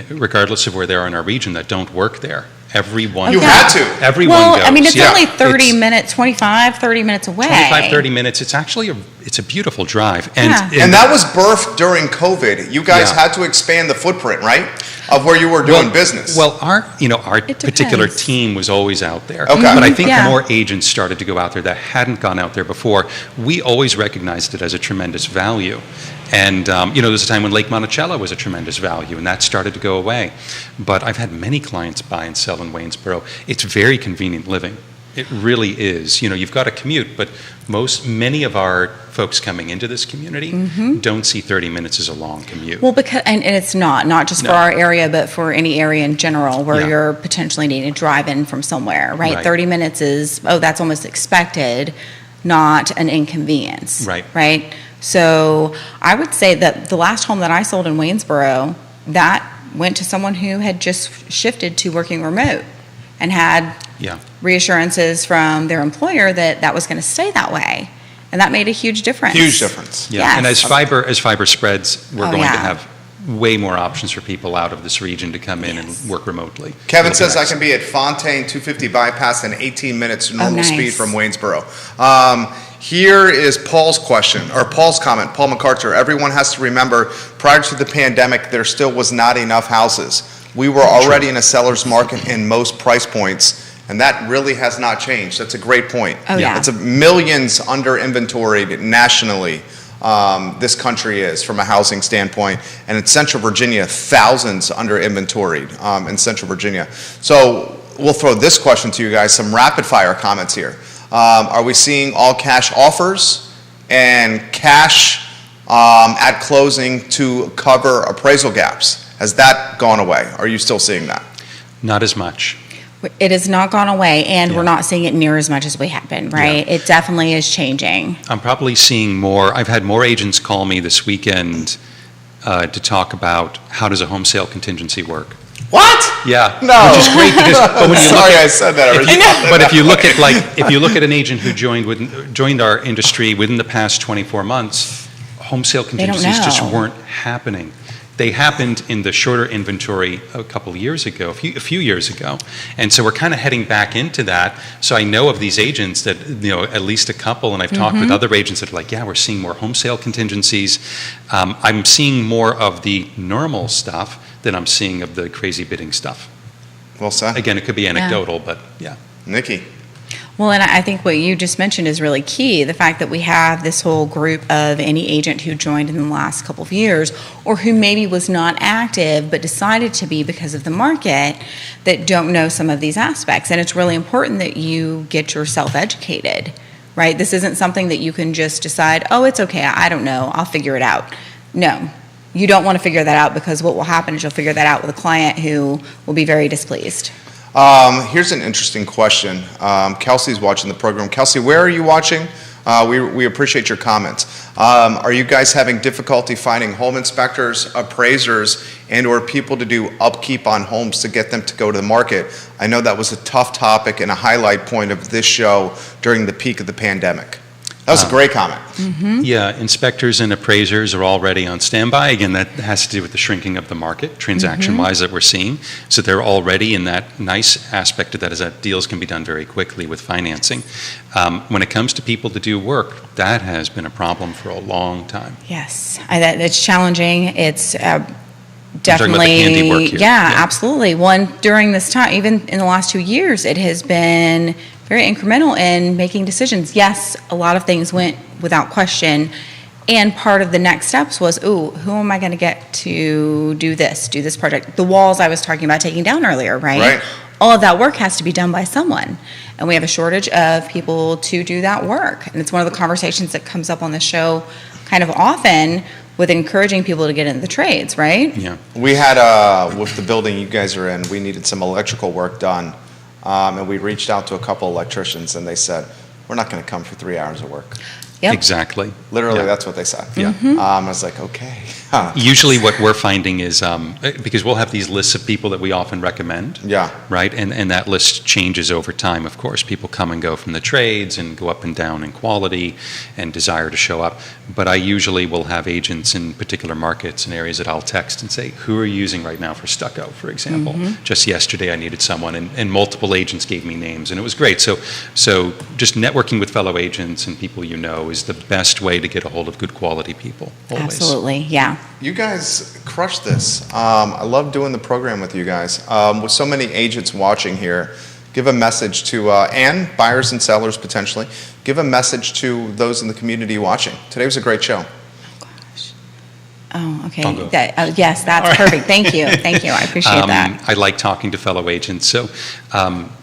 regardless of where they are in our region, that don't work there. Everyone. You had to. Everyone Well, goes. I mean, it's yeah. only 30 It's minutes, 30 minutes away. 25, 30 minutes. It's actually it's a beautiful drive. Yeah. And that was birthed during COVID. You guys Yeah. had to expand the footprint, right, of where you were doing business. Well, our particular depends. team was always out there. Okay. But I think Yeah. the more agents started to go out there that hadn't gone out there before, we always recognized it as a tremendous value. And, there was a time when Lake Monticello was a tremendous value, and that started to go away. But I've had many clients buy and sell in Waynesboro. It's very convenient living. It really is. You've got to commute, but many of our folks coming into this community don't see 30 minutes as a long commute. Well, because and it's not just for No. our area, but for any area in general where Yeah. you're potentially needing to drive in from somewhere, right? Right. 30 minutes is that's almost expected, not an inconvenience. Right. Right. So I would say that the last home that I sold in Waynesboro, that went to someone who had just shifted to working remote and had Yeah. reassurances from their employer that that was going to stay that way. And that made a huge difference. Huge difference. Yeah, Yes. and as fiber spreads, we're Oh, going yeah. to have way more options for people out of this region to come in Yes. and work remotely. Kevin It'll be says I nice. can be at Fontaine 250 bypass in 18 minutes normal nice. speed from Waynesboro. Here is Paul's question, or Paul's comment, Paul MacArthur. Everyone has to remember, prior to the pandemic, there still was not enough houses. We were already in a seller's market in most price points, and that really has not changed. That's a great point. Oh, yeah. It's millions under inventoried nationally. This country is from a housing standpoint, and in Central Virginia, thousands under inventoried in Central Virginia. So we'll throw this question to you guys, some rapid fire comments here. Are we seeing all cash offers and cash at closing to cover appraisal gaps? Has that gone away? Are you still seeing that? Not as much. It has not gone away, and Yeah. we're not seeing it near as much as we have been, right? It definitely is changing. I'm probably seeing more. I've had more agents call me this weekend to talk about how does a home sale contingency work. What? Yeah, No. which is great because but when you look Sorry at, I said that. but if you look at an agent who joined our industry within the past 24 months, home sale don't contingencies just know. weren't happening. They happened in the shorter inventory a couple of years ago, a few years ago, and so we're kind of heading back into that. So I know of these agents that, at least a couple, and I've talked with other agents that are like, yeah, we're seeing more home sale contingencies. I'm seeing more of the normal stuff than I'm seeing of the crazy bidding stuff. Well said. Again, it could be anecdotal, but yeah. Nikki. Well, and I think what you just mentioned is really key. The fact that we have this whole group of any agent who joined in the last couple of years, or who maybe was not active but decided to be because of the market, that don't know some of these aspects. And it's really important that you get yourself educated, right? This isn't something that you can just decide, oh, it's okay, I don't know, I'll figure it out. No. You don't want to figure that out, because what will happen is you'll figure that out with a client who will be very displeased. Here's an interesting question. Kelsey's watching the program. Kelsey, where are you watching? We appreciate your comments. Are you guys having difficulty finding home inspectors, appraisers, and or people to do upkeep on homes to get them to go to the market? I know that was a tough topic and a highlight point of this show during the peak of the pandemic. That was a great comment. Yeah, inspectors and appraisers are already on standby. Again, that has to do with the shrinking of the market, transaction-wise, that we're seeing. So they're already in that nice aspect of that, is that deals can be done very quickly with financing. When it comes to people to do work, that has been a problem for a long time. Yes, it's challenging. It's talking about the definitely, handiwork here. yeah, Yeah. absolutely. During this time, even in the last 2 years, it has been very incremental in making decisions. Yes, a lot of things went without question, and part of the next steps was, ooh, who am I going to get to do this project? The walls I was talking about taking down earlier, right? Right. All of that work has to be done by someone, and we have a shortage of people to do that work. And it's one of the conversations that comes up on the show kind of often, with encouraging people to get into the trades, right? Yeah. We had, with the building you guys are in, we needed some electrical work done. And we reached out to a couple electricians, and they said, we're not going to come for 3 hours of work. Yep. Exactly. Literally, Yeah. that's what they said. Yeah. I was like, okay. Usually what we're finding is, because we'll have these lists of people that we often recommend. Yeah. Right? And that list changes over time, of course. People come and go from the trades and go up and down in quality and desire to show up. But I usually will have agents in particular markets and areas that I'll text and say, who are you using right now for stucco, for example? Just yesterday I needed someone, and multiple agents gave me names, and it was great. So just networking with fellow agents and people you know is the best way to get a hold of good quality people, always. Absolutely, yeah. You guys crushed this. I love doing the program with you guys. With so many agents watching here, give a message to, and buyers and sellers potentially, give a message to those in the community watching. Today was a great show. Oh, okay. I'll go. Yes, that's perfect. Thank you. Thank you. I appreciate that. I like talking to fellow agents. So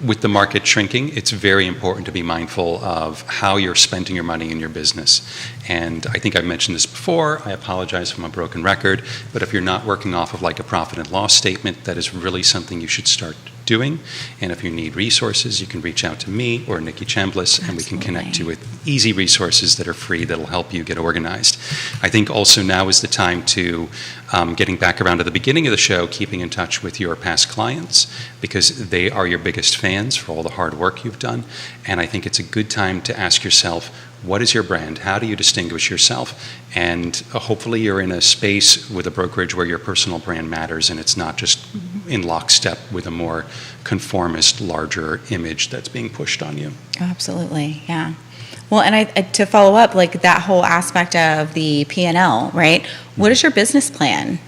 with the market shrinking, it's very important to be mindful of how you're spending your money in your business. And I think I've mentioned this before. I apologize for my broken record. But if you're not working off of like a profit and loss statement, that is really something you should start doing. And if you need resources, you can reach out to me or Nikki Chambliss, and we can connect you with easy resources that are free that'll help you get organized. I think also now is the time to, getting back around to the beginning of the show, keeping in touch with your past clients, because they are your biggest fans for all the hard work you've done. And I think it's a good time to ask yourself, What is your brand? How do you distinguish yourself? And hopefully you're in a space with a brokerage where your personal brand matters and it's not just in lockstep with a more conformist, larger image that's being pushed on you. Absolutely, yeah. Well, and to follow up, like that whole aspect of the P&L, right? What is your business plan?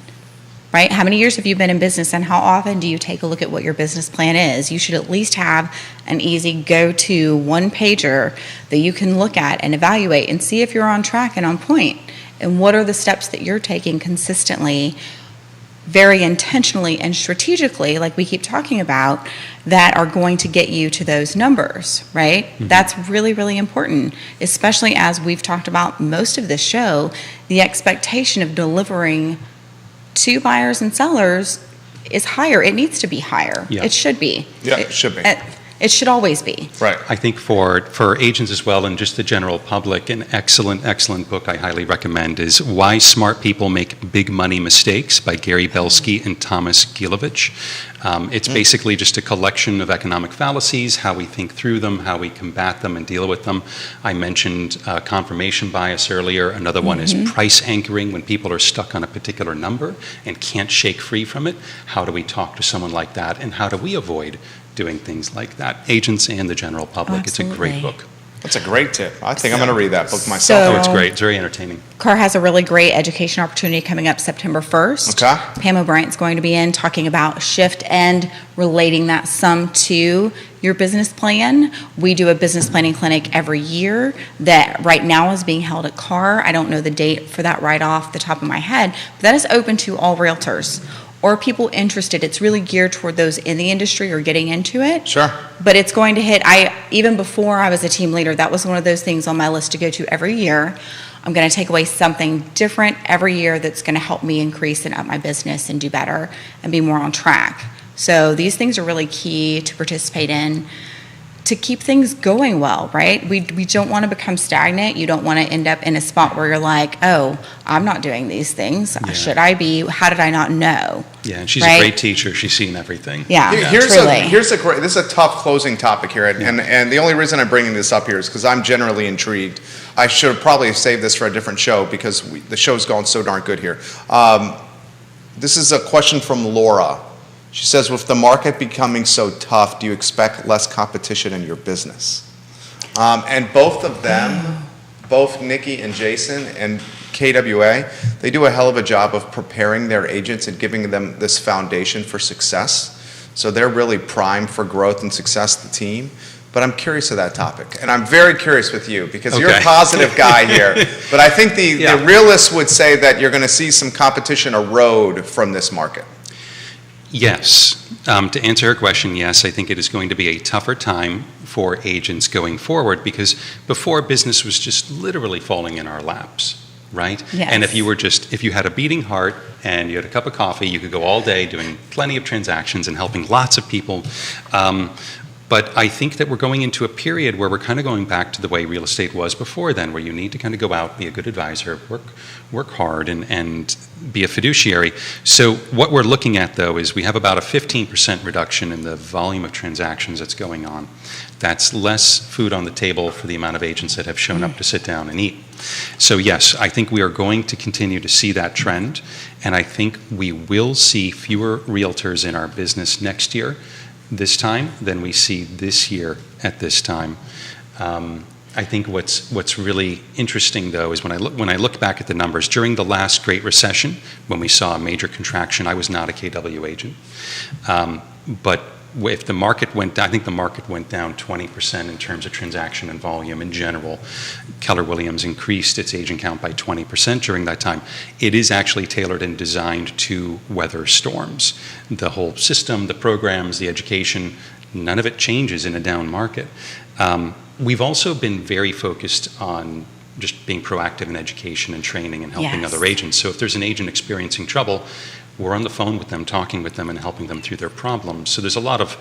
Right? How many years have you been in business and how often do you take a look at what your business plan is? You should at least have an easy go-to one-pager that you can look at and evaluate and see if you're on track and on point. And what are the steps that you're taking consistently, very intentionally and strategically, like we keep talking about, that are going to get you to those numbers, right? Mm-hmm. That's really, really important, especially as we've talked about most of this show, the expectation of delivering to buyers and sellers is higher. It needs to be higher. Yeah. It should be. Yeah, it should be. It should always be. Right. I think for agents as well and just the general public, an excellent book I highly recommend is Why Smart People Make Big Money Mistakes by Gary Belsky and Thomas Gilovich. It's basically just a collection of economic fallacies, how we think through them, how we combat them and deal with them. I mentioned confirmation bias earlier. Another one is price anchoring, when people are stuck on a particular number and can't shake free from it. How do we talk to someone like that, and how do we avoid doing things like that? Agents and the general public. Absolutely. It's a great book. That's a great tip. I think I'm going to read that book myself. Oh, it's great. It's very entertaining. CAR has a really great education opportunity coming up September 1st. Okay. Pam O'Brien's going to be in talking about shift and relating that sum to your business plan. We do a business planning clinic every year that right now is being held at CAR. I don't know the date for that right off the top of my head, but that is open to all realtors or people interested. It's really geared toward those in the industry or getting into it. Sure. But it's going to hit, even before I was a team leader, that was one of those things on my list to go to every year. I'm going to take away something different every year that's going to help me increase and up my business and do better and be more on track. So these things are really key to participate in to keep things going well, right? We don't want to become stagnant. You don't want to end up in a spot where you're like, oh, I'm not doing these things. Yeah. Should I be? How did I not know? Yeah, and she's right? a great teacher. She's seen everything. Yeah, This truly. is a tough closing topic here, and the only reason I'm bringing this up here is because I'm generally intrigued. I should have probably saved this for a different show because the show's going so darn good here. This is a question from Laura. She says, with the market becoming so tough, do you expect less competition in your business? And both of them, both Nikki and Jason and KWA, they do a hell of a job of preparing their agents and giving them this foundation for success. So they're really primed for growth and success, the team. But I'm curious of that topic. And I'm very curious with you because you're a positive guy here. But I think the realists would say that you're going to see some competition erode from this market. Yes. To answer her question, yes, I think it is going to be a tougher time for agents going forward because before business was just literally falling in our laps, right? Yes. And if you had a beating heart and you had a cup of coffee, you could go all day doing plenty of transactions and helping lots of people. But I think that we're going into a period where we're kind of going back to the way real estate was before then, where you need to kind of go out, be a good advisor, work hard, and be a fiduciary. So what we're looking at, though, is we have about a 15% reduction in the volume of transactions that's going on. That's less food on the table for the amount of agents that have shown up to sit down and eat. So yes, I think we are going to continue to see that trend, and I think we will see fewer realtors in our business next year this time than we see this year at this time. I think what's really interesting, though, is when I look back at the numbers during the last Great Recession, when we saw a major contraction. I was not a KW agent, but if the market went down, I think the market went down 20% in terms of transaction and volume in general. Keller Williams increased its agent count by 20% during that time. It is actually tailored and designed to weather storms. The whole system, the programs, the education, none of it changes in a down market. We've also been very focused on just being proactive in education and training and helping other agents. So if there's an agent experiencing trouble, we're on the phone with them, talking with them and helping them through their problems. So there's a lot of,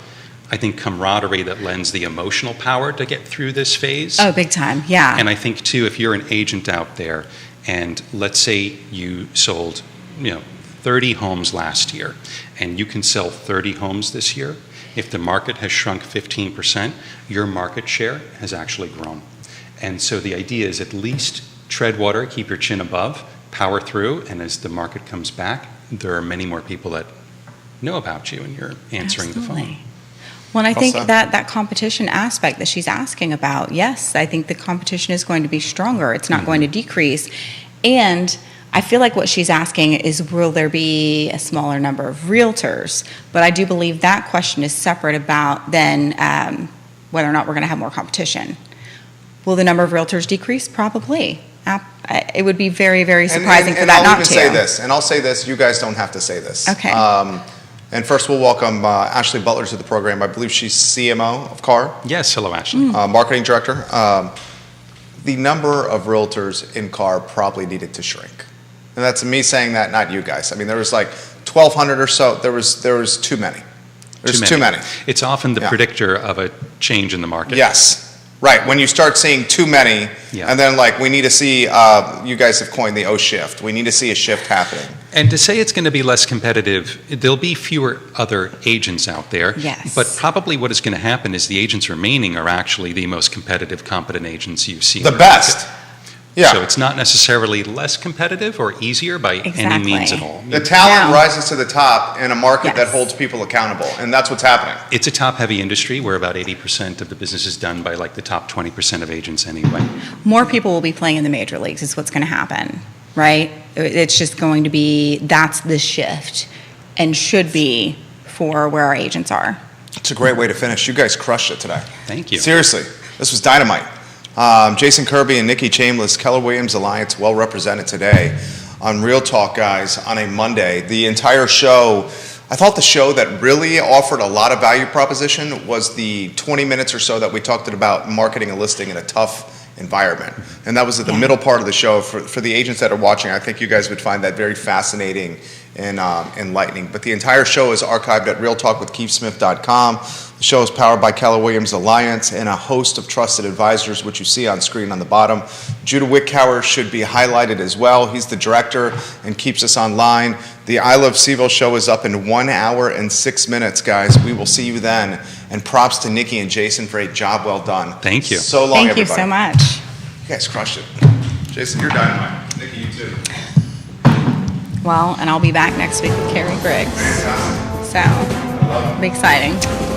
I think, camaraderie that lends the emotional power to get through this phase. Oh, big time, yeah. And I think, too, if you're an agent out there and let's say you sold 30 homes last year and you can sell 30 homes this year, if the market has shrunk 15%, your market share has actually grown. And so the idea is at least tread water, keep your chin above, power through, and as the market comes back, there are many more people that know about you and you're answering the Absolutely. phone. Well, and I think said. that competition aspect that she's asking about, yes, I think the competition is going to be stronger. It's not going to decrease. And I feel like what she's asking is, will there be a smaller number of realtors? But I do believe that question is separate about then whether or not we're going to have more competition. Will the number of realtors decrease? Probably. It would be very, very surprising for that I'll not even to. say this, and I'll say this, you guys don't have to say this. Okay. And first, we'll welcome Ashley Butler to the program. I believe she's CMO of CAR, Yes, hello, Ashley. marketing director. The number of realtors in CAR probably needed to shrink. And that's me saying that, not you guys. I mean, there was like 1,200 or so. There was too many. There's too many. It's often the Yeah. predictor of a change in the market. Yes. Right. When you start seeing too many, Yeah. and then like we need to see, you guys have coined the O shift. We need to see a shift happening. And to say it's going to be less competitive, there'll be fewer other agents out there. Yes. But probably what is going to happen is the agents remaining are actually the most competitive, competent agents you see. in The the best. market. Yeah. So it's not necessarily less competitive or easier by any Exactly. means at all. The talent Now- rises to the top in a market that Yes. holds people accountable, and that's what's happening. It's a top-heavy industry where about 80% of the business is done by like the top 20% of agents anyway. More people will be playing in the major leagues is what's going to happen, right? It's just going to be, that's the shift and should be for where our agents are. It's a great way to finish. You guys crushed it today. Thank you. Seriously, this was dynamite. Jason Kirby and Nikki Chambliss, Keller Williams Alliance, well represented today on Real Talk, guys, on a Monday. The entire show, I thought the show that really offered a lot of value proposition was the 20 minutes or so that we talked about marketing a listing in a tough environment. And that was at the middle part of the show. For the agents that are watching, I think you guys would find that very fascinating and enlightening. But the entire show is archived at realtalkwithkeithsmith.com. The show is powered by Keller Williams Alliance and a host of trusted advisors, which you see on screen on the bottom. Judah Wickhauer should be highlighted as well. He's the director and keeps us online. The I Love Seville show is up in 1 hour and 6 minutes, guys. We will see you then. And props to Nikki and Jason for a job well done. Thank you. So long, Thank you everybody. so much. You guys crushed it. Jason, you're dynamite. Nikki, you too. Well, and I'll be back next week with Carrie Briggs. So, it'll be exciting.